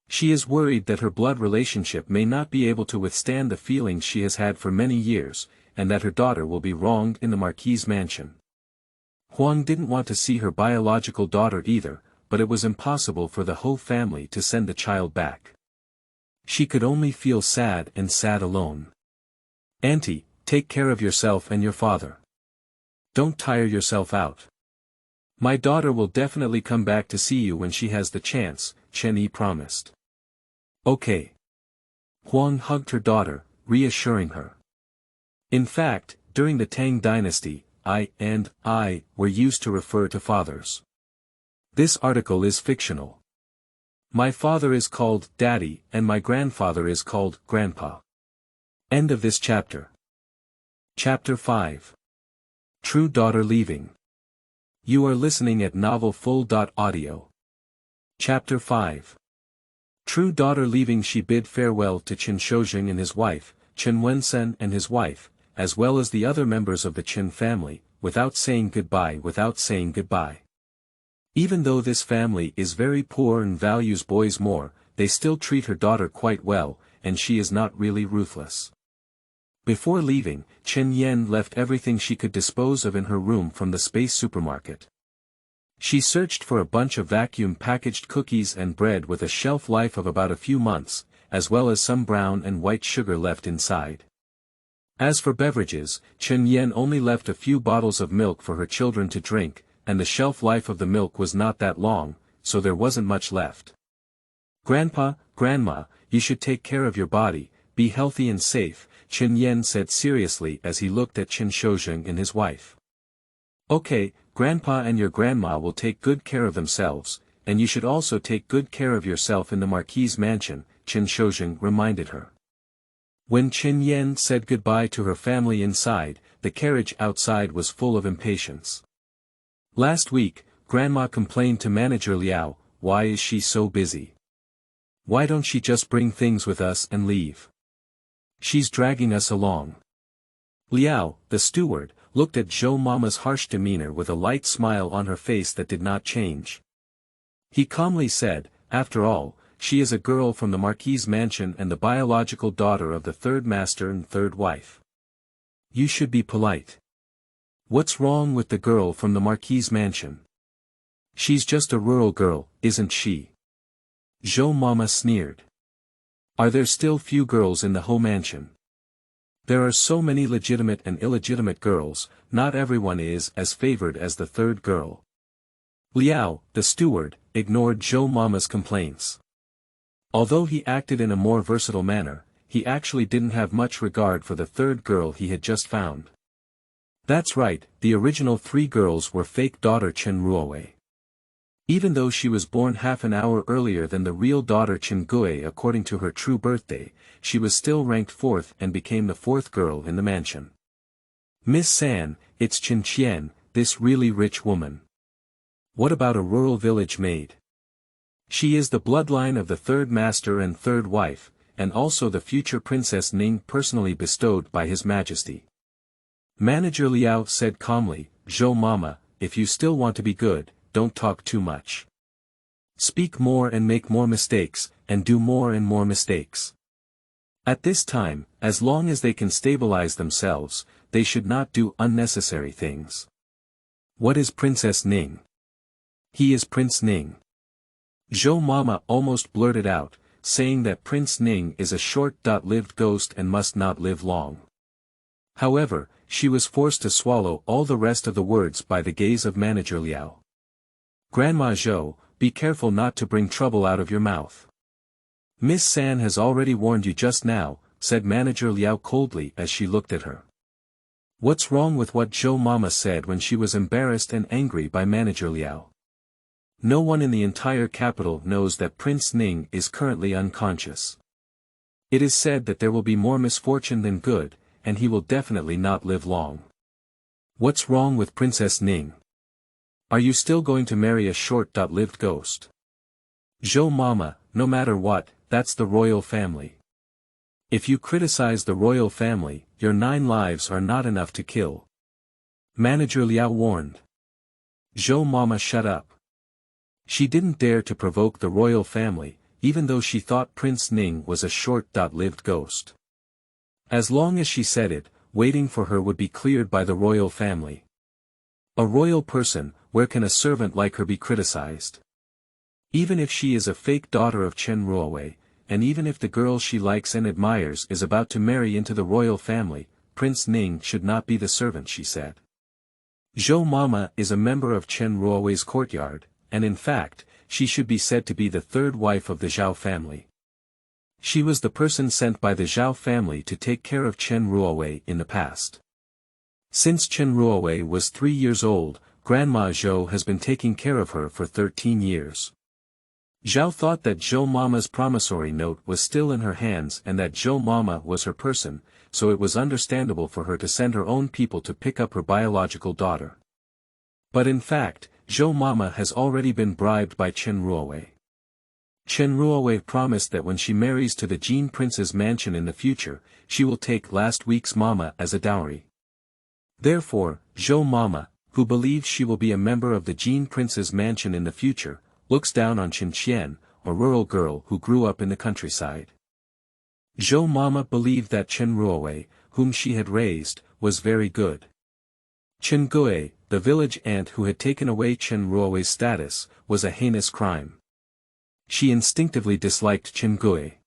She is worried that her blood relationship may not be able to withstand the feelings she has had for many years, and that her daughter will be wronged in the Marquis' mansion. Huang didn't want to see her biological daughter either, but it was impossible for the whole family to send the child back. She could only feel sad and sad alone. "Auntie, take care of yourself and your father. Don't tire yourself out. My daughter will definitely come back to see you when she has the chance," Chen Yi promised. "Okay. Huang hugged her daughter, reassuring her. In fact, during the Tang dynasty, I and I were used to refer to fathers. This article is fictional. My father is called Daddy and my grandfather is called Grandpa. End of this chapter. Chapter 5. True Daughter Leaving. You are listening at novelfull.audio. Chapter 5. True Daughter Leaving. She bid farewell to Qin Shoujing and his wife, Chen Wensen and his wife, as well as the other members of the Qin family, without saying goodbye. Even though this family is very poor and values boys more, they still treat her daughter quite well, and she is not really ruthless. Before leaving, Chen Yan left everything she could dispose of in her room from the space supermarket. She searched for a bunch of vacuum-packaged cookies and bread with a shelf life of about a few months, as well as some brown and white sugar left inside. As for beverages, Chen Yan only left a few bottles of milk for her children to drink, and the shelf life of the milk was not that long, so there wasn't much left. Grandpa, Grandma, you should take care of your body, be healthy and safe, Chen Yan said seriously as he looked at Qin Shoujing and his wife. Okay, Grandpa and your grandma will take good care of themselves, and you should also take good care of yourself in the Marquis's mansion, Qin Shoujing reminded her. When Chen Yan said goodbye to her family inside, the carriage outside was full of impatience. Last week, Grandma complained to Manager Liao, why is she so busy? Why don't she just bring things with us and leave? She's dragging us along. Liao, the steward, looked at Zhou Mama's harsh demeanor with a light smile on her face that did not change. He calmly said, after all, she is a girl from the Marquis's mansion and the biological daughter of the third master and third wife. You should be polite. What's wrong with the girl from the Marquis's mansion? She's just a rural girl, isn't she? Zhou Mama sneered. Are there still few girls in the Ho mansion? There are so many legitimate and illegitimate girls, not everyone is as favored as the third girl. Liao, the steward, ignored Zhou Mama's complaints. Although he acted in a more versatile manner, he actually didn't have much regard for the third girl he had just found. That's right, the original three girls were fake daughter Chen Ruowei. Even though she was born half an hour earlier than the real daughter Chen Gui according to her true birthday, she was still ranked fourth and became the fourth girl in the mansion. Miss San, it's Chen Qian, this really rich woman. What about a rural village maid? She is the bloodline of the third master and third wife, and also the future Princess Ning personally bestowed by His Majesty. Manager Liao said calmly, Zhou Mama, if you still want to be good, don't talk too much. Speak more and make more mistakes, and do more and more mistakes. At this time, as long as they can stabilize themselves, they should not do unnecessary things. What is Princess Ning? He is Prince Ning. Zhou Mama almost blurted out, saying that Prince Ning is a short-lived ghost and must not live long. However, she was forced to swallow all the rest of the words by the gaze of Manager Liao. Grandma Zhou, be careful not to bring trouble out of your mouth. Miss San has already warned you just now, said Manager Liao coldly as she looked at her. What's wrong with what Zhou Mama said when she was embarrassed and angry by Manager Liao? No one in the entire capital knows that Prince Ning is currently unconscious. It is said that there will be more misfortune than good, and he will definitely not live long. What's wrong with Princess Ning? Are you still going to marry a short-lived ghost? Zhou Mama, no matter what, that's the royal family. If you criticize the royal family, your 9 lives are not enough to kill. Manager Liao warned. Zhou Mama shut up. She didn't dare to provoke the royal family, even though she thought Prince Ning was a short-lived ghost. As long as she said it, waiting for her would be cleared by the royal family. A royal person, where can a servant like her be criticized? Even if she is a fake daughter of Chen Ruowei, and even if the girl she likes and admires is about to marry into the royal family, Prince Ning should not be the servant, she said. Zhou Mama is a member of Chen Ruowei's courtyard, and in fact, she should be said to be the third wife of the Zhao family. She was the person sent by the Zhao family to take care of Chen Ruowei in the past. Since Chen Ruowei was 3 years old, Grandma Zhou has been taking care of her for 13 years. Zhao thought that Zhou Mama's promissory note was still in her hands and that Zhou Mama was her person, so it was understandable for her to send her own people to pick up her biological daughter. But in fact, Zhou Mama has already been bribed by Chen Ruowei. Chen Ruowei promised that when she marries to the Jin Prince's mansion in the future, she will take last week's Mama as a dowry. Therefore, Zhou Mama, who believes she will be a member of the Jin Prince's mansion in the future, looks down on Chen Qian, a rural girl who grew up in the countryside. Zhou Mama believed that Chen Ruowei, whom she had raised, was very good. Chen Gui, the village aunt who had taken away Chen Ruowei's status, was a heinous crime. She instinctively disliked Chen Gui.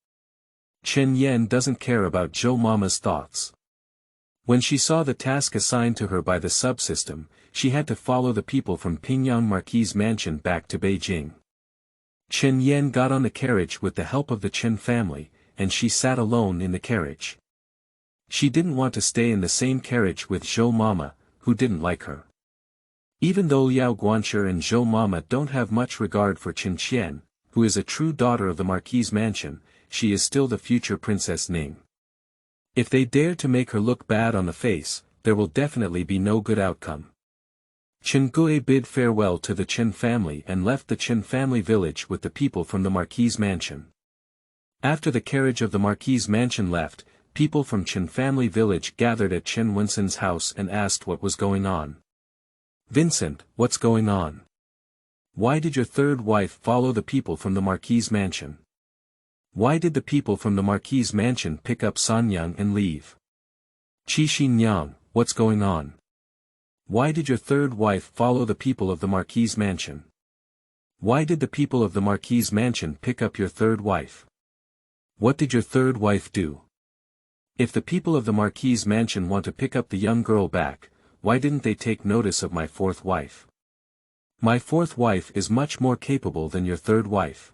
Chen Yan doesn't care about Zhou Mama's thoughts. When she saw the task assigned to her by the subsystem, she had to follow the people from Pingyang Marquis' mansion back to Beijing. Chen Yan got on the carriage with the help of the Chen family, and she sat alone in the carriage. She didn't want to stay in the same carriage with Zhou Mama, who didn't like her. Even though Liao Guanshi and Zhou Mama don't have much regard for Chen Qian, who is a true daughter of the Marquis' mansion, she is still the future Princess Ning. If they dare to make her look bad on the face, there will definitely be no good outcome. Chen Gui bid farewell to the Chen family and left the Chen family village with the people from the Marquis' mansion. After the carriage of the Marquis' mansion left, people from Chen family village gathered at Chen Winson's house and asked what was going on. "Vincent, what's going on? Why did your third wife follow the people from the Marquis' mansion? Why did the people from the Marquis' mansion pick up Sanyang and leave? Qi Xinyang, what's going on? Why did your third wife follow the people of the Marquis' mansion? Why did the people of the Marquis' mansion pick up your third wife? What did your third wife do? If the people of the Marquis' mansion want to pick up the young girl back, why didn't they take notice of my fourth wife? My fourth wife is much more capable than your third wife.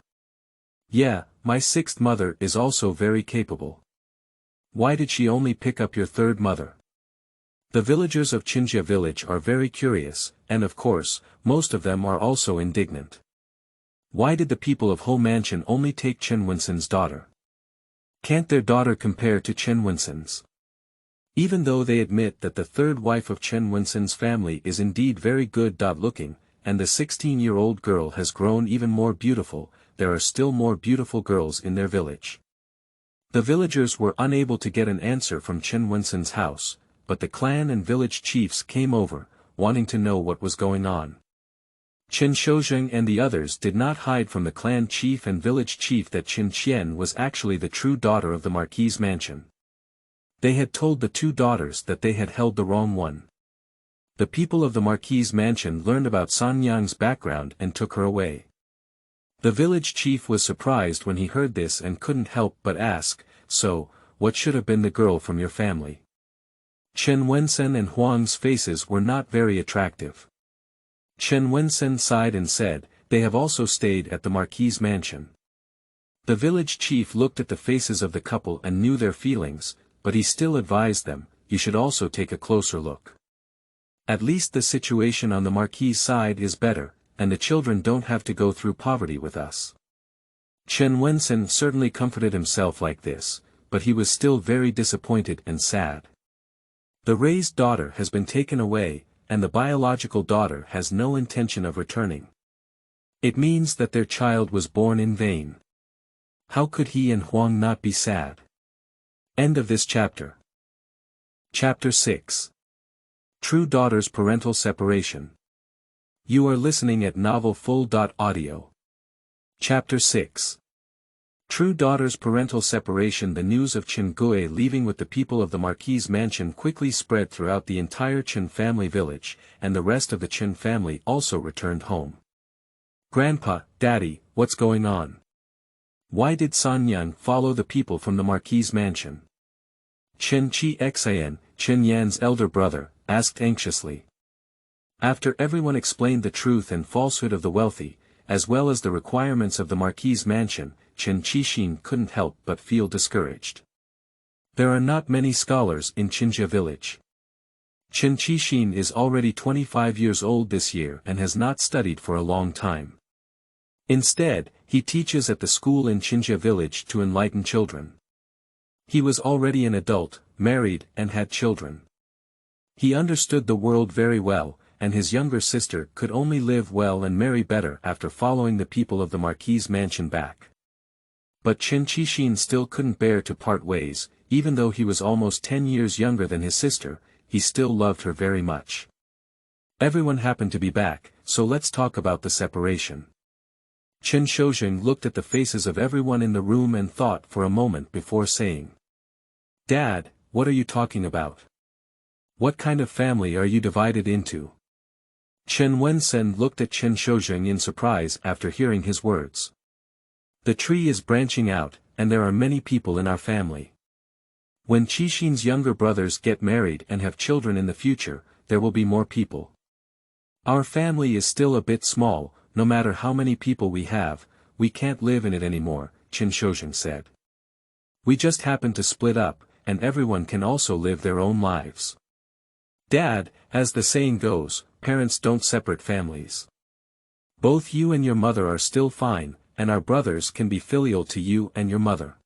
Yeah, my sixth mother is also very capable. Why did she only pick up your third mother?" The villagers of Qinjia village are very curious, and of course, most of them are also indignant. Why did the people of Ho Mansion only take Chen Winson's daughter? Can't their daughter compare to Chen Winson's? Even though they admit that the third wife of Chen Winson's family is indeed very good-looking, and the 16-year-old girl has grown even more beautiful, there are still more beautiful girls in their village. The villagers were unable to get an answer from Chen Winson's house, but the clan and village chiefs came over, wanting to know what was going on. Chen Shouzheng and the others did not hide from the clan chief and village chief that Chen Qian was actually the true daughter of the Marquis' mansion. They had told the two daughters that they had held the wrong one. The people of the Marquis' mansion learned about Sanyang's background and took her away. The village chief was surprised when he heard this and couldn't help but ask, "So, what should have been the girl from your family?" Chen Wensen and Huang's faces were not very attractive. Chen Wensen sighed and said, "They have also stayed at the Marquis' mansion." The village chief looked at the faces of the couple and knew their feelings, but he still advised them, "You should also take a closer look. At least the situation on the Marquis' side is better, and the children don't have to go through poverty with us." Chen Wensen certainly comforted himself like this, but he was still very disappointed and sad. The raised daughter has been taken away, and the biological daughter has no intention of returning. It means that their child was born in vain. How could he and Huang not be sad? End of this chapter. Chapter 6. True Daughter's Parental Separation. You are listening at novelfull.audio. Chapter 6. True Daughter's Parental Separation. The news of Chen Gui leaving with the people of the Marquis' mansion quickly spread throughout the entire Chen family village, and the rest of the Chen family also returned home. "Grandpa, Daddy, what's going on? Why did Sanyang follow the people from the Marquis' mansion?" Chen Qian, Chen Yan's elder brother, asked anxiously. After everyone explained the truth and falsehood of the wealthy, as well as the requirements of the Marquis' mansion, Chen Qixin couldn't help but feel discouraged. There are not many scholars in Qinjia village. Chen Qixin is already 25 years old this year and has not studied for a long time. Instead, he teaches at the school in Qinjia village to enlighten children. He was already an adult, married and had children. He understood the world very well, and his younger sister could only live well and marry better after following the people of the Marquis' mansion back. But Chen Qixin still couldn't bear to part ways. Even though he was almost 10 years younger than his sister, he still loved her very much. Everyone happened to be back, so let's talk about the separation. Chen Shoujing looked at the faces of everyone in the room and thought for a moment before saying, "Dad, what are you talking about? What kind of family are you divided into?" Chen Wensen looked at Chen Shoujing in surprise after hearing his words. "The tree is branching out, and there are many people in our family. When Qixin's younger brothers get married and have children in the future, there will be more people. Our family is still a bit small, no matter how many people we have, we can't live in it anymore," Chen Shoujing said. "We just happen to split up, and everyone can also live their own lives. Dad, as the saying goes, parents don't separate families. Both you and your mother are still fine, and our brothers can be filial to you and your mother,"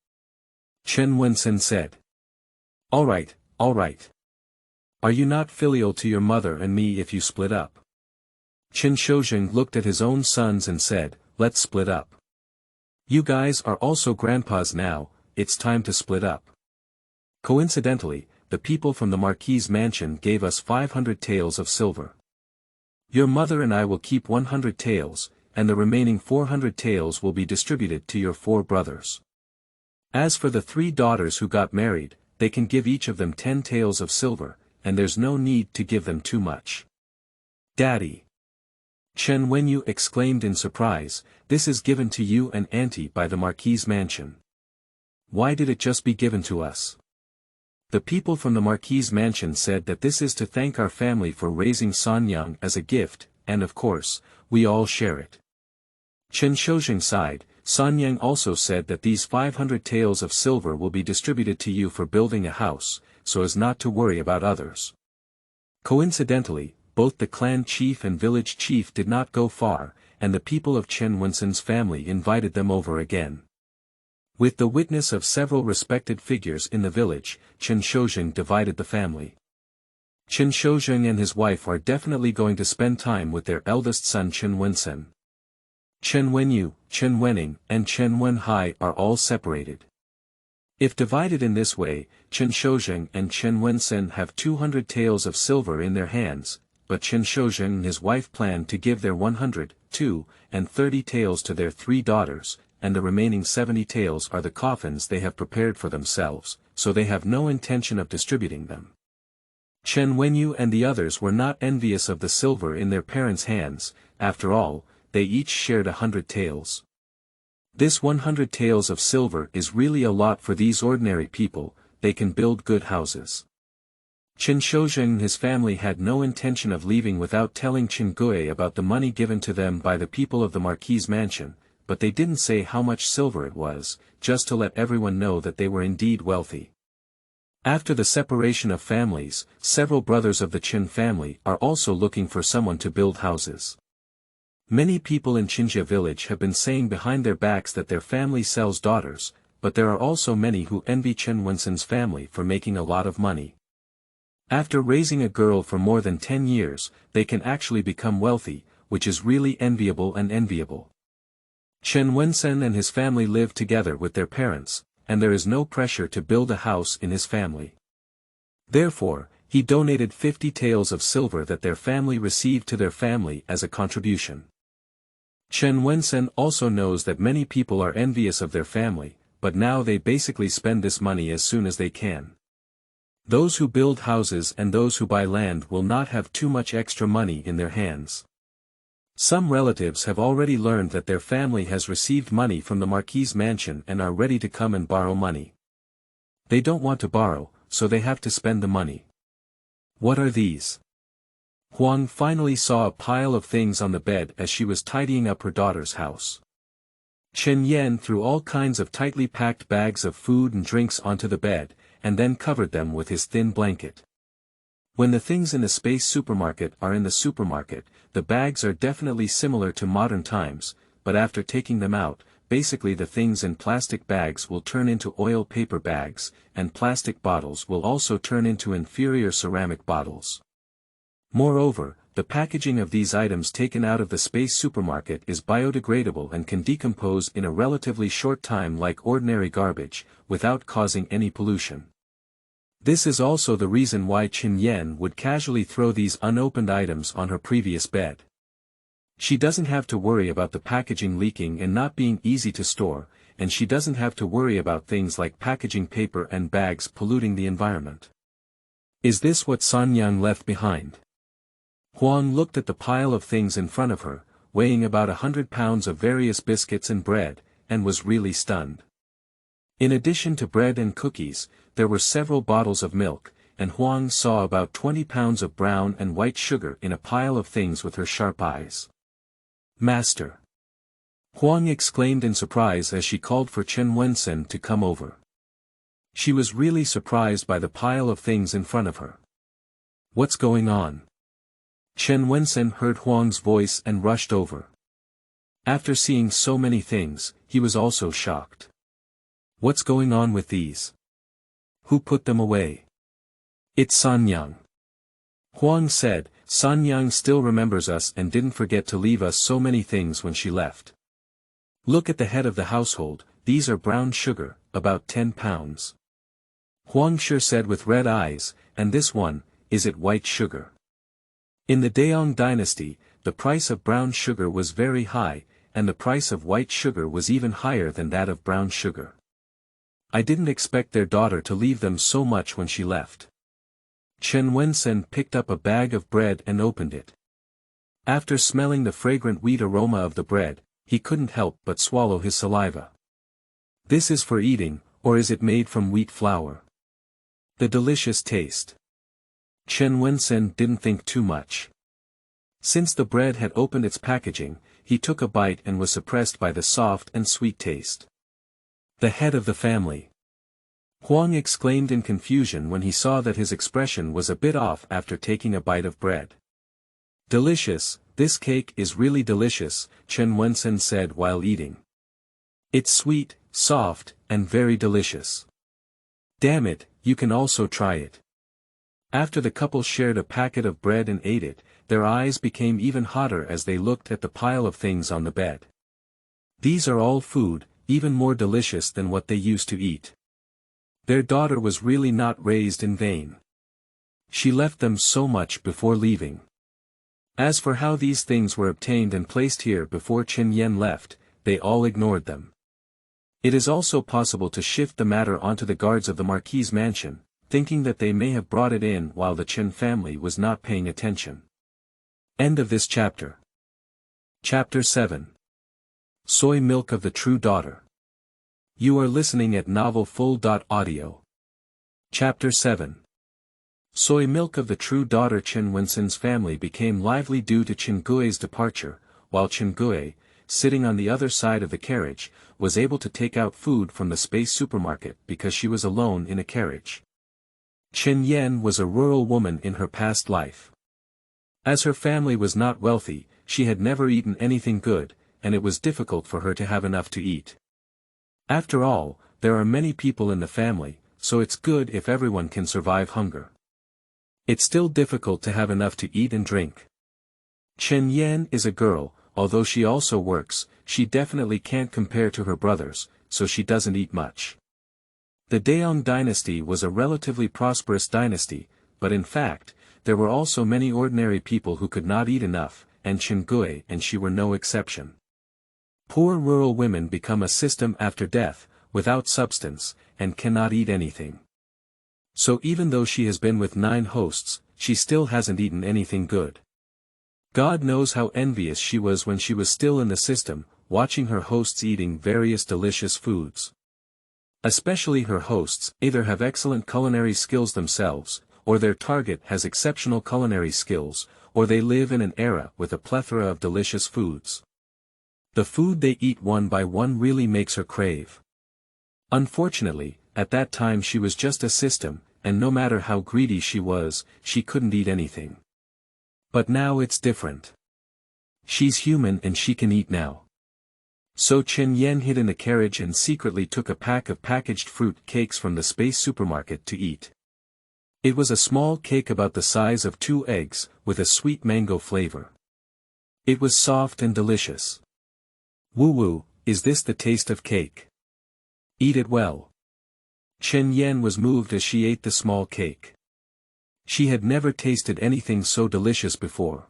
Chen Wensen said. All right. Are you not filial to your mother and me if you split up?" Chen Shoujing looked at his own sons and said, "Let's split up. You guys are also grandpas now, it's time to split up." Coincidentally, the people from the Marquis' mansion gave us 500 taels of silver. Your mother and I will keep 100 taels, and the remaining 400 taels will be distributed to your 4 brothers. As for the 3 daughters who got married, they can give each of them 10 taels of silver, and there's no need to give them too much. "Daddy!" Chen Wenyu exclaimed in surprise, "This is given to you and Auntie by the Marquis' mansion. Why did it just be given to us?" The people from the Marquis' mansion said that this is to thank our family for raising Sanyang as a gift, and of course, we all share it. Chen Shoujing sighed. Sanyang also said that these 500 taels of silver will be distributed to you for building a house, so as not to worry about others. Coincidentally, both the clan chief and village chief did not go far, and the people of Chen Wensen's family invited them over again. With the witness of several respected figures in the village, Chen Shoujing divided the family. Chen Shoujing and his wife are definitely going to spend time with their eldest son Chen Wensen. Chen Wenyu, Chen Wening, and Chen Wenhai are all separated. If divided in this way, Chen Shoujing and Chen Wensen have 200 taels of silver in their hands, but Chen Shoujing and his wife plan to give their 100, 2, and 30 taels to their 3 daughters, and the remaining 70 taels are the coffins they have prepared for themselves, so they have no intention of distributing them. Chen Wenyu and the others were not envious of the silver in their parents' hands. After all, they each shared 100 taels. This 100 taels of silver is really a lot for these ordinary people. They can build good houses. Chen Shoujing and his family had no intention of leaving without telling Chen Gui about the money given to them by the people of the Marquis' mansion, but they didn't say how much silver it was, just to let everyone know that they were indeed wealthy. After the separation of families, several brothers of the Chen family are also looking for someone to build houses. Many people in Qinjia village have been saying behind their backs that their family sells daughters, but there are also many who envy Chen Wensen's family for making a lot of money. After raising a girl for more than 10 years, they can actually become wealthy, which is really enviable. Chen Wensen and his family live together with their parents, and there is no pressure to build a house in his family. Therefore, he donated 50 taels of silver that their family received to their family as a contribution. Chen Wensen also knows that many people are envious of their family, but now they basically spend this money as soon as they can. Those who build houses and those who buy land will not have too much extra money in their hands. Some relatives have already learned that their family has received money from the Marquis' mansion and are ready to come and borrow money. They don't want to borrow, so they have to spend the money. What are these? Huang finally saw a pile of things on the bed as she was tidying up her daughter's house. Chen Yan threw all kinds of tightly packed bags of food and drinks onto the bed, and then covered them with his thin blanket. When the things in the space supermarket are in the supermarket, the bags are definitely similar to modern times, but after taking them out, basically the things in plastic bags will turn into oil paper bags, and plastic bottles will also turn into inferior ceramic bottles. Moreover, the packaging of these items taken out of the space supermarket is biodegradable and can decompose in a relatively short time like ordinary garbage, without causing any pollution. This is also the reason why Chen Yan would casually throw these unopened items on her previous bed. She doesn't have to worry about the packaging leaking and not being easy to store, and she doesn't have to worry about things like packaging paper and bags polluting the environment. Is this what Sanyang left behind? Huang looked at the pile of things in front of her, weighing about 100 pounds of various biscuits and bread, and was really stunned. In addition to bread and cookies, there were several bottles of milk, and Huang saw about 20 pounds of brown and white sugar in a pile of things with her sharp eyes. "Master!" Huang exclaimed in surprise as she called for Chen Wensen to come over. She was really surprised by the pile of things in front of her. "What's going on?" Chen Wensen heard Huang's voice and rushed over. After seeing so many things, he was also shocked. "What's going on with these? Who put them away?" "It's Sanyang." Huang said, "Sanyang still remembers us and didn't forget to leave us so many things when she left. Look at the head of the household, these are brown sugar, about 10 pounds. Huang sure said with red eyes, "And this one, is it white sugar?" In the Daong dynasty, the price of brown sugar was very high, and the price of white sugar was even higher than that of brown sugar. I didn't expect their daughter to leave them so much when she left. Chen Wensen picked up a bag of bread and opened it. After smelling the fragrant wheat aroma of the bread, he couldn't help but swallow his saliva. "This is for eating, or is it made from wheat flour?" "The delicious taste." Chen Wensen didn't think too much. Since the bread had opened its packaging, he took a bite and was suppressed by the soft and sweet taste. "The head of the family." Huang exclaimed in confusion when he saw that his expression was a bit off after taking a bite of bread. "Delicious, this cake is really delicious," Chen Wensen said while eating. "It's sweet, soft, and very delicious. Damn it, you can also try it." After the couple shared a packet of bread and ate it, their eyes became even hotter as they looked at the pile of things on the bed. These are all food, even more delicious than what they used to eat. Their daughter was really not raised in vain. She left them so much before leaving. As for how these things were obtained and placed here before Chen Yan left, they all ignored them. It is also possible to shift the matter onto the guards of the Marquis's mansion, thinking that they may have brought it in while the Chen family was not paying attention. End of this chapter. Chapter 7. Soy Milk of the True Daughter. You are listening at novelfull.audio. Chapter 7. Soy Milk of the True Daughter. Chen Wensen's family became lively due to Chen Gui's departure, while Chen Gui, sitting on the other side of the carriage, was able to take out food from the space supermarket because she was alone in a carriage. Chen Yan was a rural woman in her past life. As her family was not wealthy, she had never eaten anything good, and it was difficult for her to have enough to eat. After all, there are many people in the family, so it's good if everyone can survive hunger. It's still difficult to have enough to eat and drink. Chen Yan is a girl, although she also works, she definitely can't compare to her brothers, so she doesn't eat much. The Daong dynasty was a relatively prosperous dynasty, but in fact, there were also many ordinary people who could not eat enough, and Chen Gui and she were no exception. Poor rural women become a system after death, without substance, and cannot eat anything. So even though she has been with 9 hosts, she still hasn't eaten anything good. God knows how envious she was when she was still in the system, watching her hosts eating various delicious foods. Especially her hosts either have excellent culinary skills themselves, or their target has exceptional culinary skills, or they live in an era with a plethora of delicious foods. The food they eat one by one really makes her crave. Unfortunately, at that time she was just a system, and no matter how greedy she was, she couldn't eat anything. But now it's different. She's human and she can eat now. So Chen Yan hid in the carriage and secretly took a pack of packaged fruit cakes from the space supermarket to eat. It was a small cake about the size of 2 eggs, with a sweet mango flavor. It was soft and delicious. Woo-woo, is this the taste of cake? Eat it well. Chen Yan was moved as she ate the small cake. She had never tasted anything so delicious before.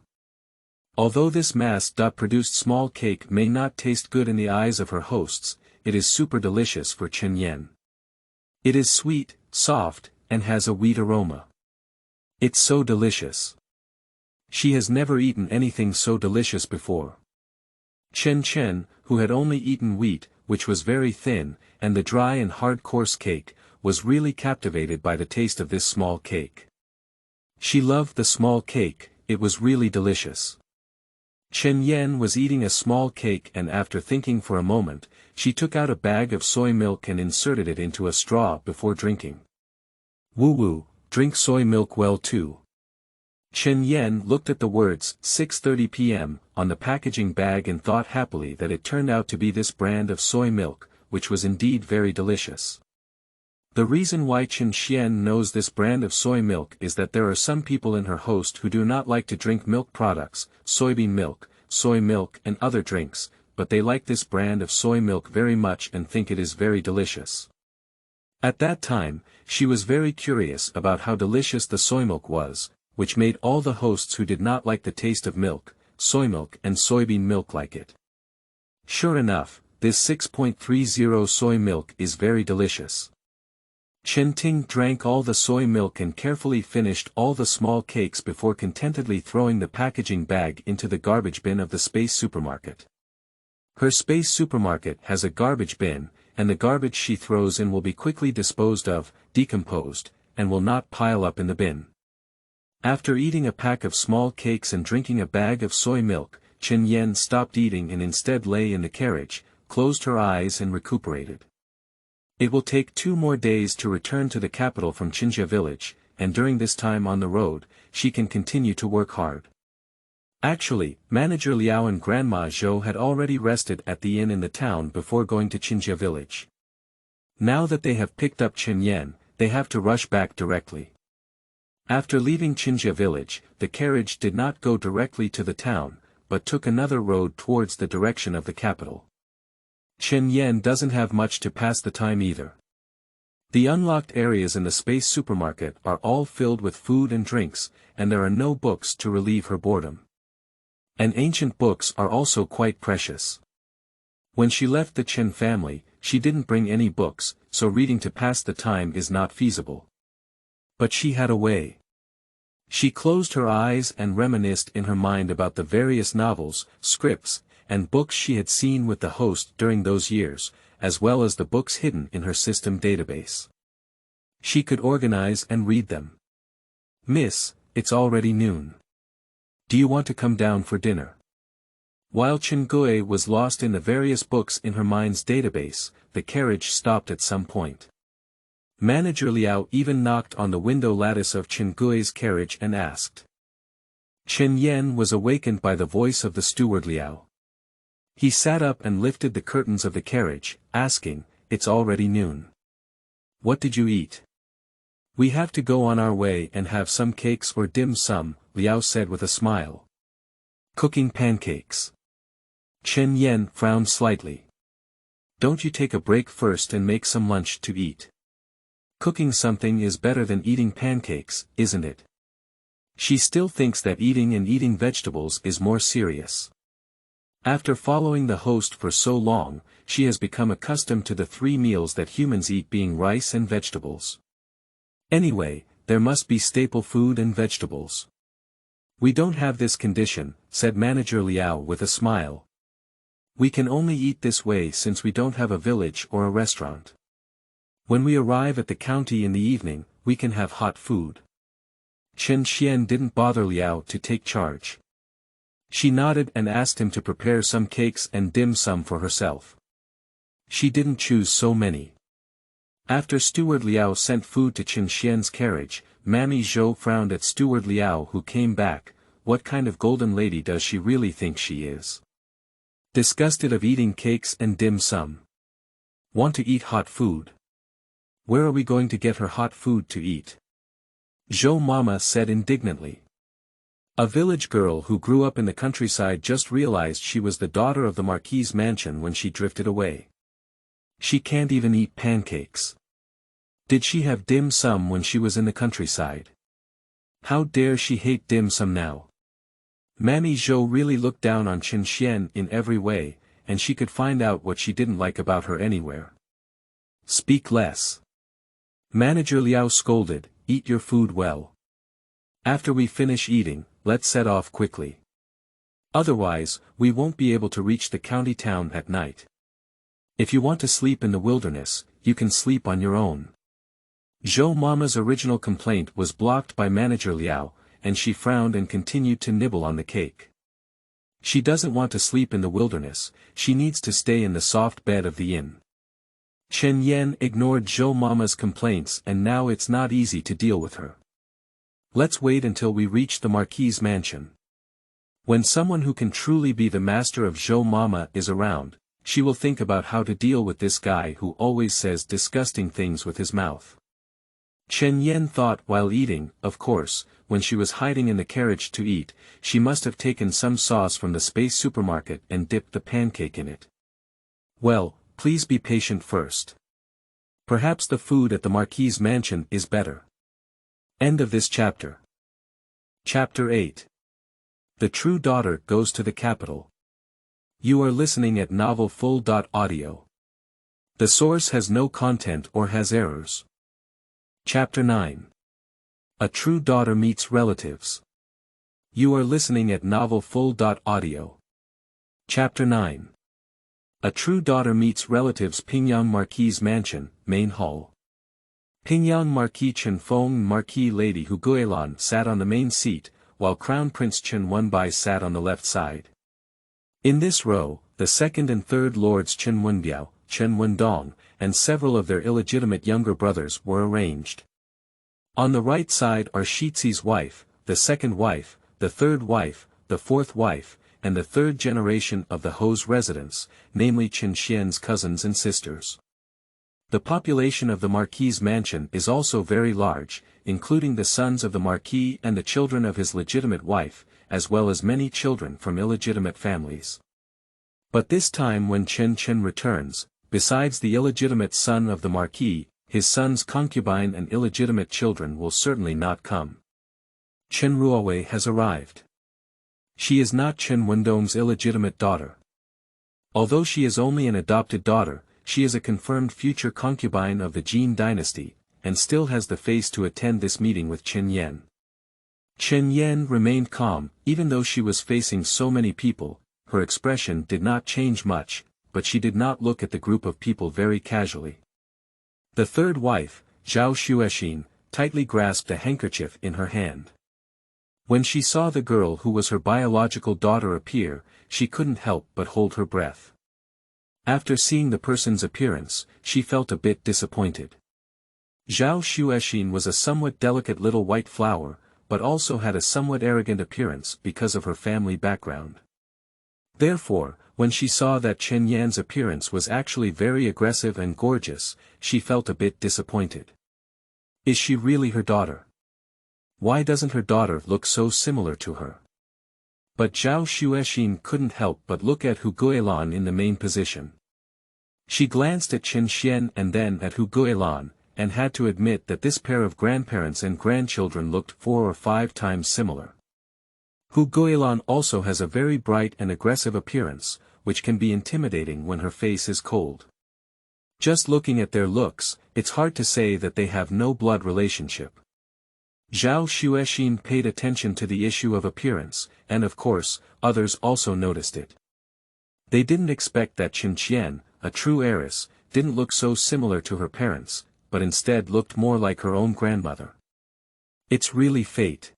Although this mass-produced small cake may not taste good in the eyes of her hosts, it is super delicious for Chen Yan. It is sweet, soft, and has a wheat aroma. It's so delicious. She has never eaten anything so delicious before. Chen, who had only eaten wheat, which was very thin, and the dry and hard coarse cake, was really captivated by the taste of this small cake. She loved the small cake, it was really delicious. Chen Yan was eating a small cake and after thinking for a moment, she took out a bag of soy milk and inserted it into a straw before drinking. Woo-woo, drink soy milk well too. Chen Yan looked at the words 6:30 p.m. on the packaging bag and thought happily that it turned out to be this brand of soy milk, which was indeed very delicious. The reason why Chen Xian knows this brand of soy milk is that there are some people in her host who do not like to drink milk products, soybean milk, soy milk and other drinks, but they like this brand of soy milk very much and think it is very delicious. At that time, she was very curious about how delicious the soy milk was, which made all the hosts who did not like the taste of milk, soy milk and soybean milk like it. Sure enough, this 6.30 soy milk is very delicious. Chen Ting drank all the soy milk and carefully finished all the small cakes before contentedly throwing the packaging bag into the garbage bin of the space supermarket. Her space supermarket has a garbage bin, and the garbage she throws in will be quickly disposed of, decomposed, and will not pile up in the bin. After eating a pack of small cakes and drinking a bag of soy milk, Chen Yan stopped eating and instead lay in the carriage, closed her eyes and recuperated. It will take 2 more days to return to the capital from Qinjia village, and during this time on the road, she can continue to work hard. Actually, Manager Liao and Grandma Zhou had already rested at the inn in the town before going to Qinjia village. Now that they have picked up Chen Yan, they have to rush back directly. After leaving Qinjia village, the carriage did not go directly to the town, but took another road towards the direction of the capital. Chen Yan doesn't have much to pass the time either. The unlocked areas in the space supermarket are all filled with food and drinks, and there are no books to relieve her boredom. And ancient books are also quite precious. When she left the Chen family, she didn't bring any books, so reading to pass the time is not feasible. But she had a way. She closed her eyes and reminisced in her mind about the various novels, scripts, and books she had seen with the host during those years, as well as the books hidden in her system database. She could organize and read them. "Miss, it's already noon. Do you want to come down for dinner?" While Chen Gui was lost in the various books in her mind's database, the carriage stopped at some point. Manager Liao even knocked on the window lattice of Chen Gui's carriage and asked. Chen Yan was awakened by the voice of the steward Liao. He sat up and lifted the curtains of the carriage, asking, "It's already noon. What did you eat?" "We have to go on our way and have some cakes or dim sum," Liao said with a smile. "Cooking pancakes." Chen Yan frowned slightly. "Don't you take a break first and make some lunch to eat? Cooking something is better than eating pancakes, isn't it?" She still thinks that eating vegetables is more serious. After following the host for so long, she has become accustomed to the 3 meals that humans eat being rice and vegetables. Anyway, there must be staple food and vegetables. "We don't have this condition," said Manager Liao with a smile. "We can only eat this way since we don't have a village or a restaurant. When we arrive at the county in the evening, we can have hot food." Chen Xian didn't bother Liao to take charge. She nodded and asked him to prepare some cakes and dim sum for herself. She didn't choose so many. After Steward Liao sent food to Chen Xian's carriage, Mammy Zhou frowned at Steward Liao who came back. What kind of golden lady does she really think she is? Disgusted of eating cakes and dim sum. Want to eat hot food? Where are we going to get her hot food to eat? Zhou Mama said indignantly. A village girl who grew up in the countryside just realized she was the daughter of the Marquis's mansion when she drifted away. She can't even eat pancakes. Did she have dim sum when she was in the countryside? How dare she hate dim sum now? Mammy Zhou really looked down on Chen Xian in every way, and she could find out what she didn't like about her anywhere. Speak less. Manager Liao scolded, eat your food well. After we finish eating, let's set off quickly. Otherwise, we won't be able to reach the county town at night. If you want to sleep in the wilderness, you can sleep on your own. Zhou Mama's original complaint was blocked by Manager Liao, and she frowned and continued to nibble on the cake. She doesn't want to sleep in the wilderness, she needs to stay in the soft bed of the inn. Chen Yan ignored Zhou Mama's complaints and now it's not easy to deal with her. Let's wait until we reach the Marquis's mansion. When someone who can truly be the master of Zhou Mama is around, she will think about how to deal with this guy who always says disgusting things with his mouth. Chen Yan thought while eating, of course, when she was hiding in the carriage to eat, she must have taken some sauce from the space supermarket and dipped the pancake in it. Well, please be patient first. Perhaps the food at the Marquis's mansion is better. End of this chapter. Chapter 8. The True Daughter Goes to the Capital. You are listening at novelfull.audio. The source has no content or has errors. Chapter 9. A True Daughter Meets Relatives. You are listening at novelfull.audio. Chapter 9. A True Daughter Meets Relatives. Pingyang Marquis's Mansion, Main Hall. Pingyang Marquis Chen Feng Marquis Lady Hu Guilan sat on the main seat, while Crown Prince Chen Wenbai sat on the left side. In this row, the second and third lords Chen Wenbiao, Chen Wendong, and several of their illegitimate younger brothers were arranged. On the right side are Shizi's wife, the second wife, the third wife, the fourth wife, and the third generation of the Ho's residents, namely Chen Xian's cousins and sisters. The population of the Marquis's mansion is also very large, including the sons of the Marquis and the children of his legitimate wife, as well as many children from illegitimate families. But this time when Chen Chen returns, besides the illegitimate son of the Marquis, his son's concubine and illegitimate children will certainly not come. Chen Ruowei has arrived. She is not Chen Wendong's illegitimate daughter. Although she is only an adopted daughter, she is a confirmed future concubine of the Jin dynasty, and still has the face to attend this meeting with Chen Yan. Chen Yan remained calm, even though she was facing so many people, her expression did not change much, but she did not look at the group of people very casually. The third wife, Zhao Xuexin, tightly grasped a handkerchief in her hand. When she saw the girl who was her biological daughter appear, she couldn't help but hold her breath. After seeing the person's appearance, she felt a bit disappointed. Zhao Xuexin was a somewhat delicate little white flower, but also had a somewhat arrogant appearance because of her family background. Therefore, when she saw that Chen Yan's appearance was actually very aggressive and gorgeous, she felt a bit disappointed. Is she really her daughter? Why doesn't her daughter look so similar to her? But Zhao Xuexin couldn't help but look at Hu Guilan in the main position. She glanced at Chen Xian and then at Hu Guilan, and had to admit that this pair of grandparents and grandchildren looked 4 or 5 times similar. Hu Guilan also has a very bright and aggressive appearance, which can be intimidating when her face is cold. Just looking at their looks, it's hard to say that they have no blood relationship. Zhao Xuexin paid attention to the issue of appearance, and of course, others also noticed it. They didn't expect that Chen Qian, a true heiress, didn't look so similar to her parents, but instead looked more like her own grandmother. It's really fate.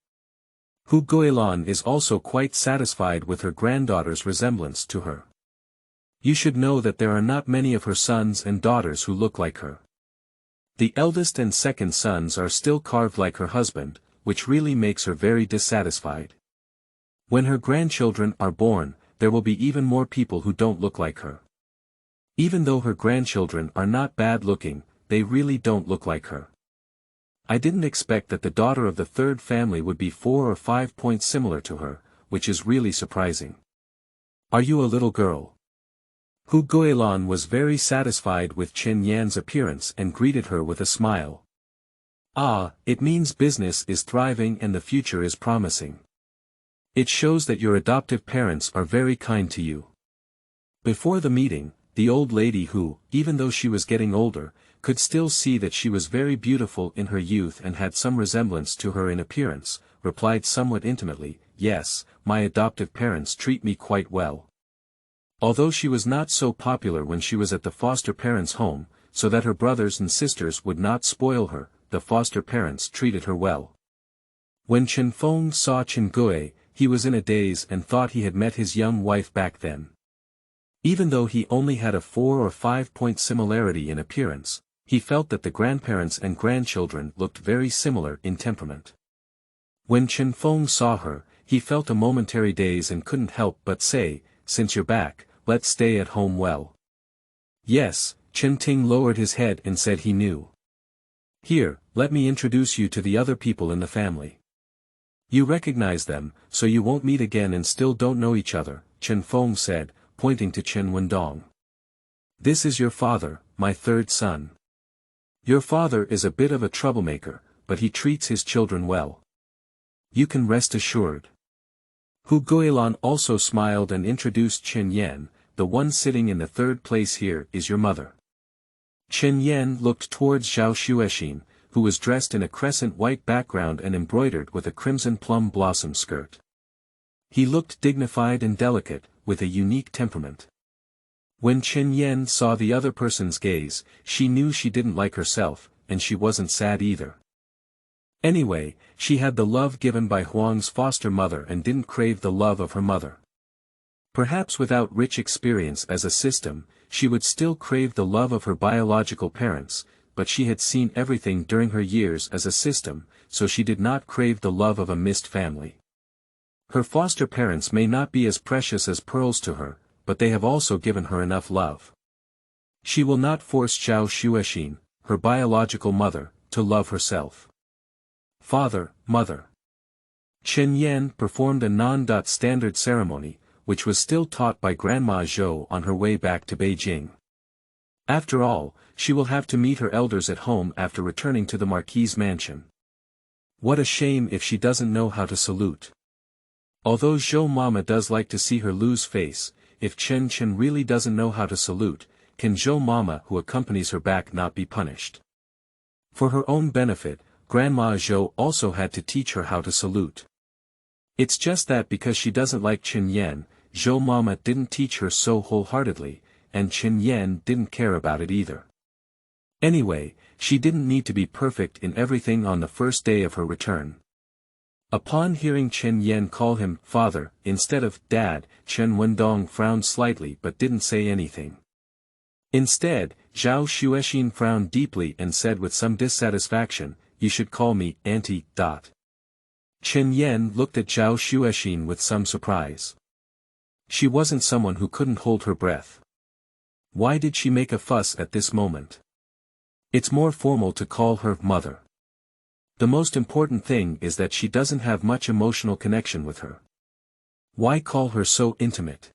Hu Guilan is also quite satisfied with her granddaughter's resemblance to her. You should know that there are not many of her sons and daughters who look like her. The eldest and second sons are still carved like her husband, which really makes her very dissatisfied. When her grandchildren are born, there will be even more people who don't look like her. Even though her grandchildren are not bad looking, they really don't look like her. I didn't expect that the daughter of the third family would be 4 or 5 points similar to her, which is really surprising. Are you a little girl? Hu Guilan was very satisfied with Chen Yan's appearance and greeted her with a smile. Ah, it means business is thriving and the future is promising. It shows that your adoptive parents are very kind to you. Before the meeting, the old lady who, even though she was getting older, could still see that she was very beautiful in her youth and had some resemblance to her in appearance, replied somewhat intimately, "Yes, my adoptive parents treat me quite well." Although she was not so popular when she was at the foster parents' home, so that her brothers and sisters would not spoil her, the foster parents treated her well. When Chen Feng saw Chen Gui, he was in a daze and thought he had met his young wife back then. Even though he only had a 4 or 5 point similarity in appearance, he felt that the grandparents and grandchildren looked very similar in temperament. When Chen Feng saw her, he felt a momentary daze and couldn't help but say, "Since you're back, let's stay at home well." Yes, Chen Ting lowered his head and said he knew. "Here, let me introduce you to the other people in the family. You recognize them, so you won't meet again and still don't know each other," Chen Feng said, pointing to Chen Wendong. "This is your father, my third son. Your father is a bit of a troublemaker, but he treats his children well. You can rest assured." Hu Guilan also smiled and introduced Chen Yan. "The one sitting in the third place here is your mother." Chen Yan looked towards Zhao Xuexin, who was dressed in a crescent white background and embroidered with a crimson plum blossom skirt. He looked dignified and delicate, with a unique temperament. When Chen Yan saw the other person's gaze, she knew she didn't like herself, and she wasn't sad either. Anyway, she had the love given by Huang's foster mother and didn't crave the love of her mother. Perhaps without rich experience as a system, she would still crave the love of her biological parents, but she had seen everything during her years as a system, so she did not crave the love of a missed family. Her foster parents may not be as precious as pearls to her, but they have also given her enough love. She will not force Zhao Xuexin, her biological mother, to love herself. Father, mother. Chen Yan performed a non-standard ceremony, which was still taught by Grandma Zhou on her way back to Beijing. After all, she will have to meet her elders at home after returning to the Marquis' mansion. What a shame if she doesn't know how to salute. Although Zhou Mama does like to see her lose face, if Chen really doesn't know how to salute, can Zhou Mama who accompanies her back not be punished? For her own benefit, Grandma Zhou also had to teach her how to salute. It's just that because she doesn't like Chen Yan, Zhou Mama didn't teach her so wholeheartedly, and Chen Yan didn't care about it either. Anyway, she didn't need to be perfect in everything on the first day of her return. Upon hearing Chen Yan call him father instead of dad, Chen Wendong frowned slightly but didn't say anything. Instead, Zhao Xuexin frowned deeply and said with some dissatisfaction, "You should call me Auntie." Chen Yan looked at Zhao Xuexin with some surprise. She wasn't someone who couldn't hold her breath. Why did she make a fuss at this moment? It's more formal to call her mother. The most important thing is that she doesn't have much emotional connection with her. Why call her so intimate?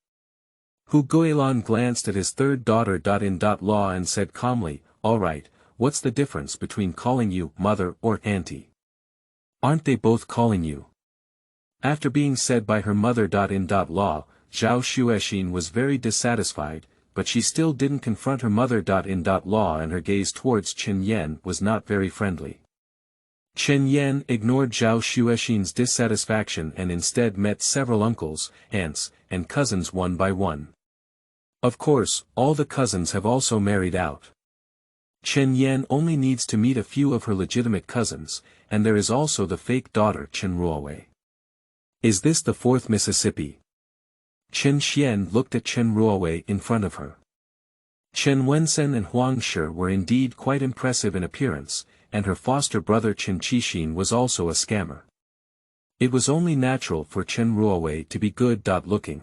Hu Guilan glanced at his third daughter in law and said calmly, "All right, what's the difference between calling you mother or auntie? Aren't they both calling you?" After being said by her mother in law, Zhao Xuexin was very dissatisfied, but she still didn't confront her mother in law, and her gaze towards Chen Yan was not very friendly. Chen Yan ignored Zhao Xuexin's dissatisfaction and instead met several uncles, aunts, and cousins one by one. Of course, all the cousins have also married out. Chen Yan only needs to meet a few of her legitimate cousins, and there is also the fake daughter Chen Ruowei. Is this the fourth Mississippi? Chen Xian looked at Chen Ruowei in front of her. Chen Wensen and Huang Shi were indeed quite impressive in appearance, and her foster brother Chen Qixin was also a scammer. It was only natural for Chen Ruowei to be good-looking.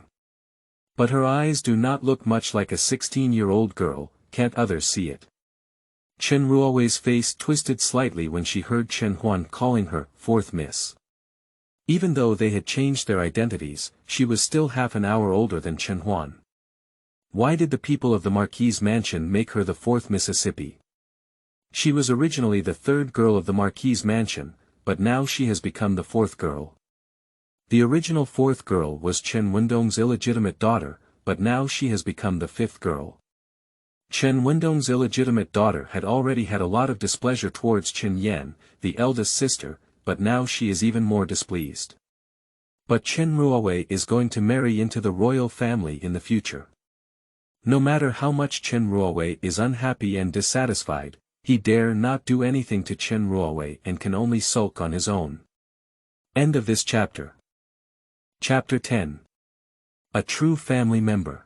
But her eyes do not look much like a 16-year-old girl, can't others see it? Chen Ruowei's face twisted slightly when she heard Chen Huan calling her fourth miss. Even though they had changed their identities, she was still half an hour older than Chen Huan. Why did the people of the Marquis' mansion make her the fourth Mississippi? She was originally the third girl of the Marquis' mansion, but now she has become the fourth girl. The original fourth girl was Chen Wendong's illegitimate daughter, but now she has become the fifth girl. Chen Wendong's illegitimate daughter had already had a lot of displeasure towards Chen Yan, the eldest sister, but now she is even more displeased. But Chen Ruowei is going to marry into the royal family in the future. No matter how much Chen Ruowei is unhappy and dissatisfied, he dare not do anything to Chen Ruowei and can only sulk on his own. End of this chapter. Chapter 10. A True Family Member.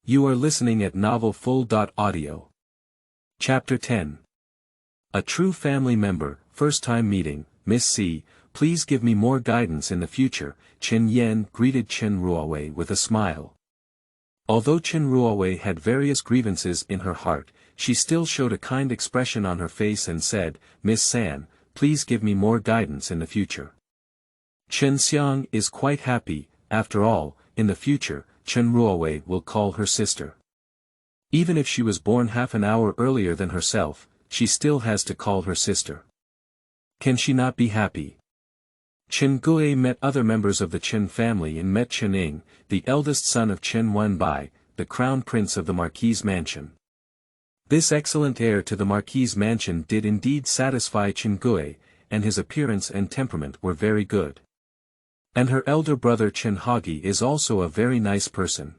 You are listening at novelfull.audio. Chapter 10. A True Family Member, First Time Meeting, Miss C, please give me more guidance in the future, Chen Yan greeted Chen Ruowei with a smile. Although Chen Ruowei had various grievances in her heart, she still showed a kind expression on her face and said, Miss San, please give me more guidance in the future. Chen Xiang is quite happy, after all, in the future, Chen Ruowei will call her sister. Even if she was born half an hour earlier than herself, she still has to call her sister. Can she not be happy? Chen Gui met other members of the Chen family and met Chen Ying, the eldest son of Chen Wenbai, the crown prince of the Marquis' mansion. This excellent heir to the Marquis' mansion did indeed satisfy Chen Gui, and his appearance and temperament were very good. And her elder brother Chen Hagi is also a very nice person.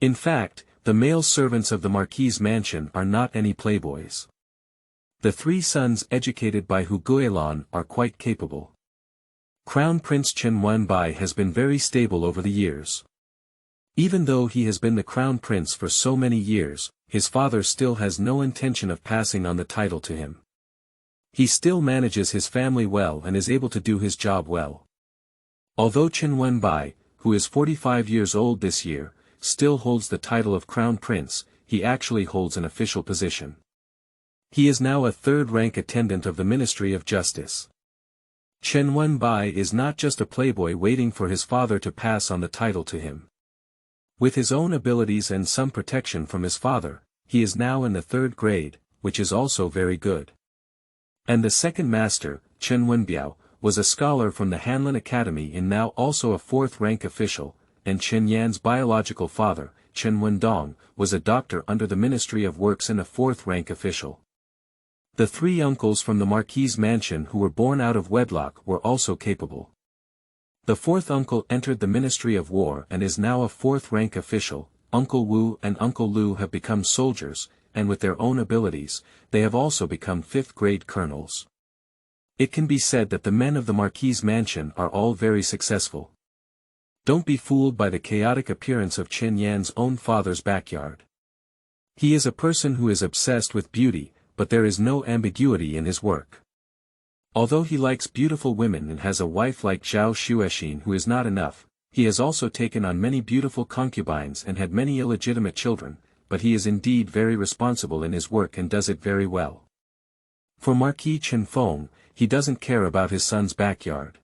In fact, the male servants of the Marquis' mansion are not any playboys. The three sons educated by Hu Guilan are quite capable. Crown Prince Chen Wenbai has been very stable over the years. Even though he has been the crown prince for so many years, his father still has no intention of passing on the title to him. He still manages his family well and is able to do his job well. Although Chen Wenbai, who is 45 years old this year, still holds the title of crown prince, he actually holds an official position. He is now a third-rank attendant of the Ministry of Justice. Chen Wenbai is not just a playboy waiting for his father to pass on the title to him. With his own abilities and some protection from his father, he is now in the third grade, which is also very good. And the second master, Chen Wenbiao, was a scholar from the Hanlin Academy and now also a fourth-rank official, and Chen Yan's biological father, Chen Wendong, was a doctor under the Ministry of Works and a fourth-rank official. The three uncles from the Marquis' mansion who were born out of wedlock were also capable. The fourth uncle entered the Ministry of War and is now a fourth-rank official. Uncle Wu and Uncle Lu have become soldiers, and with their own abilities, they have also become fifth-grade colonels. It can be said that the men of the Marquis' mansion are all very successful. Don't be fooled by the chaotic appearance of Chen Yan's own father's backyard. He is a person who is obsessed with beauty, but there is no ambiguity in his work. Although he likes beautiful women and has a wife like Zhao Xuexin who is not enough, he has also taken on many beautiful concubines and had many illegitimate children, but he is indeed very responsible in his work and does it very well. For Marquis Chen Feng, he doesn't care about his son's backyard.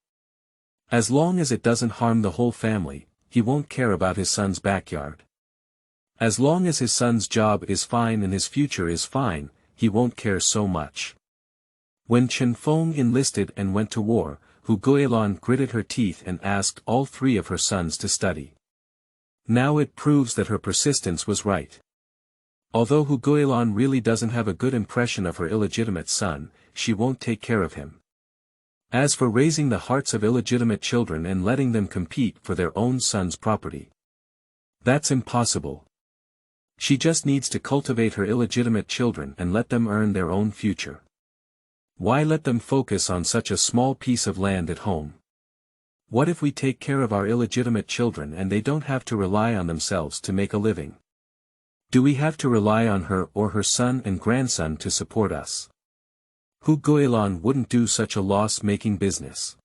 As long as it doesn't harm the whole family, he won't care about his son's backyard. As long as his son's job is fine and his future is fine, he won't care so much. When Chen Feng enlisted and went to war, Hu Guilan gritted her teeth and asked all three of her sons to study. Now it proves that her persistence was right. Although Hu Guilan really doesn't have a good impression of her illegitimate son, she won't take care of him. As for raising the hearts of illegitimate children and letting them compete for their own son's property, that's impossible. She just needs to cultivate her illegitimate children and let them earn their own future. Why let them focus on such a small piece of land at home? What if we take care of our illegitimate children and they don't have to rely on themselves to make a living? Do we have to rely on her or her son and grandson to support us? Hu Guilin wouldn't do such a loss-making business.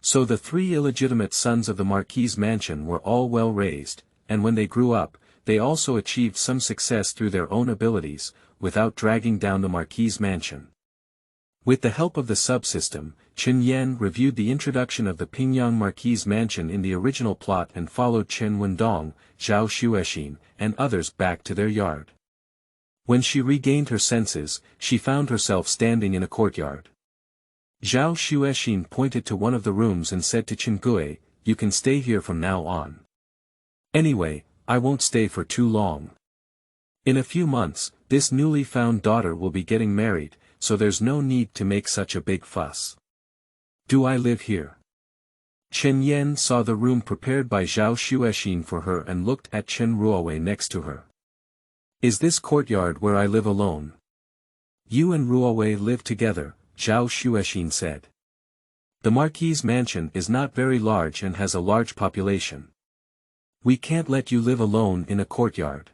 So the 3 illegitimate sons of the Marquis's mansion were all well raised, and when they grew up, they also achieved some success through their own abilities, without dragging down the Marquis's mansion. With the help of the subsystem, Chen Yan reviewed the introduction of the Pingyang Marquis's mansion in the original plot and followed Chen Wendong, Zhao Xuexin, and others back to their yard. When she regained her senses, she found herself standing in a courtyard. Zhao Xuexin pointed to one of the rooms and said to Chen Gui, "You can stay here from now on. Anyway, I won't stay for too long. In a few months, this newly found daughter will be getting married, so there's no need to make such a big fuss. Do I live here?" Chen Yan saw the room prepared by Zhao Xuexin for her and looked at Chen Ruowei next to her. "Is this courtyard where I live alone?" "You and Ruowei live together," Zhao Xuexin said. "The Marquis's mansion is not very large and has a large population. We can't let you live alone in a courtyard.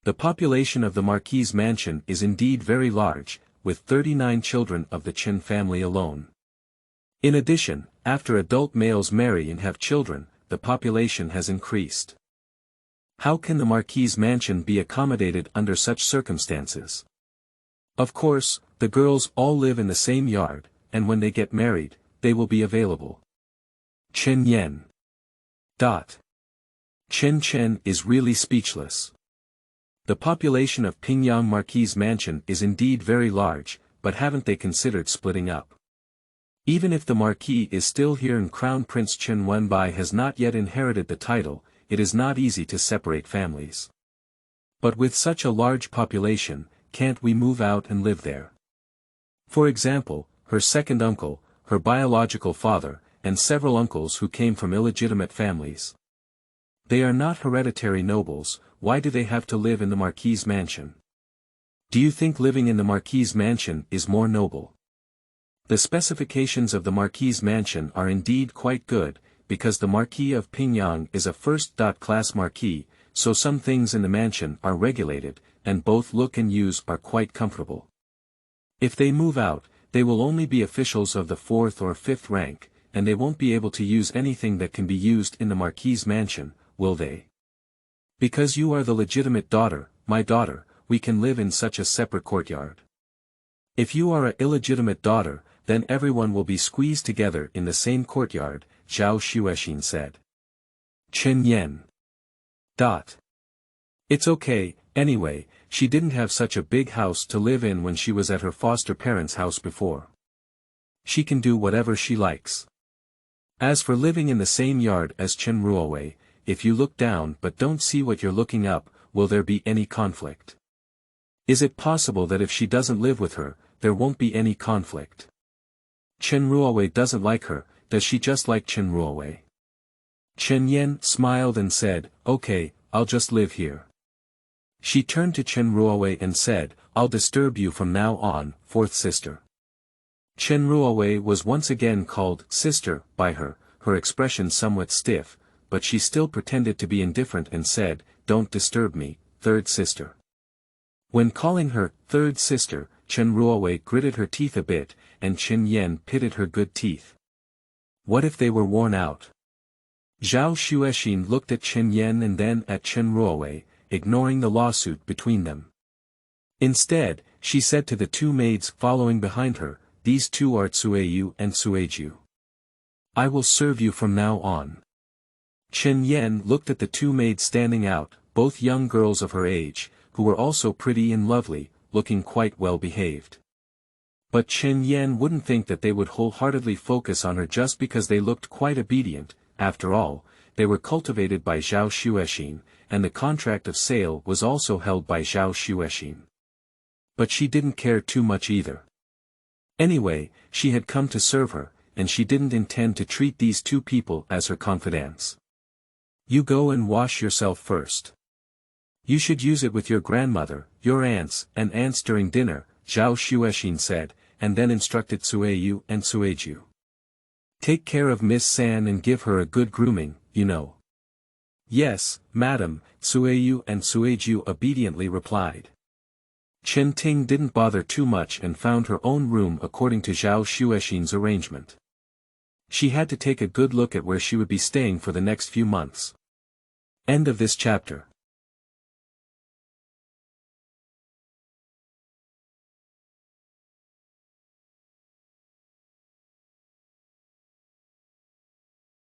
The population of the Marquis's mansion is indeed very large, with 39 children of the Chen family alone. In addition, after adult males marry and have children, the population has increased. How can the Marquis's mansion be accommodated under such circumstances? Of course, the girls all live in the same yard, and when they get married, they will be available." Chen Yan. Chen is really speechless. The population of Pingyang Marquis's mansion is indeed very large, but haven't they considered splitting up? Even if the Marquis is still here and Crown Prince Chen Wenbai has not yet inherited the title, it is not easy to separate families. But with such a large population, can't we move out and live there? For example, her second uncle, her biological father, and several uncles who came from illegitimate families. They are not hereditary nobles, why do they have to live in the Marquis's mansion? Do you think living in the Marquis's mansion is more noble? The specifications of the Marquis's mansion are indeed quite good, because the Marquis of Pingyang is a first-class Marquis, so some things in the mansion are regulated, and both look and use are quite comfortable. If they move out, they will only be officials of the 4th or 5th rank, and they won't be able to use anything that can be used in the Marquis's mansion, will they? Because you are the legitimate daughter, my daughter, we can live in such a separate courtyard. If you are an illegitimate daughter, then everyone will be squeezed together in the same courtyard, Zhao Xuexin said. Chen Yan. It's okay, anyway, she didn't have such a big house to live in when she was at her foster parents' house before. She can do whatever she likes. As for living in the same yard as Chen Ruowei, if you look down but don't see what you're looking up, will there be any conflict? Is it possible that if she doesn't live with her, there won't be any conflict? Chen Ruowei doesn't like her, does she just like Chen Ruowei? Chen Yan smiled and said, "Okay, I'll just live here." She turned to Chen Ruowei and said, "I'll disturb you from now on, 4th sister." Chen Ruowei was once again called sister by her expression somewhat stiff, but she still pretended to be indifferent and said, "Don't disturb me, 3rd sister." When calling her 3rd sister, Chen Ruowei gritted her teeth a bit, and Chen Yan pitted her good teeth. What if they were worn out? Zhao Xuexin looked at Chen Yan and then at Chen Ruowei, ignoring the lawsuit between them. Instead, she said to the 2 maids following behind her, "These 2 are Tsueyu and Tsueju. I will serve you from now on." Chen Yan looked at the 2 maids standing out, both young girls of her age, who were also pretty and lovely, looking quite well behaved. But Chen Yan wouldn't think that they would wholeheartedly focus on her just because they looked quite obedient. After all, they were cultivated by Zhao Xuexin, and the contract of sale was also held by Zhao Xuexin. But she didn't care too much either. Anyway, she had come to serve her, and she didn't intend to treat these 2 people as her confidants. "You go and wash yourself first. You should use it with your grandmother, your aunts during dinner," Zhao Xuexin said, and then instructed Tsueyu and Tsueju. Take care of Miss San and give her a good grooming, you know. Yes, madam, Sueyu and Sueju obediently replied. Chen Ting didn't bother too much and found her own room according to Zhao Xuexin's arrangement. She had to take a good look at where she would be staying for the next few months. End of this chapter.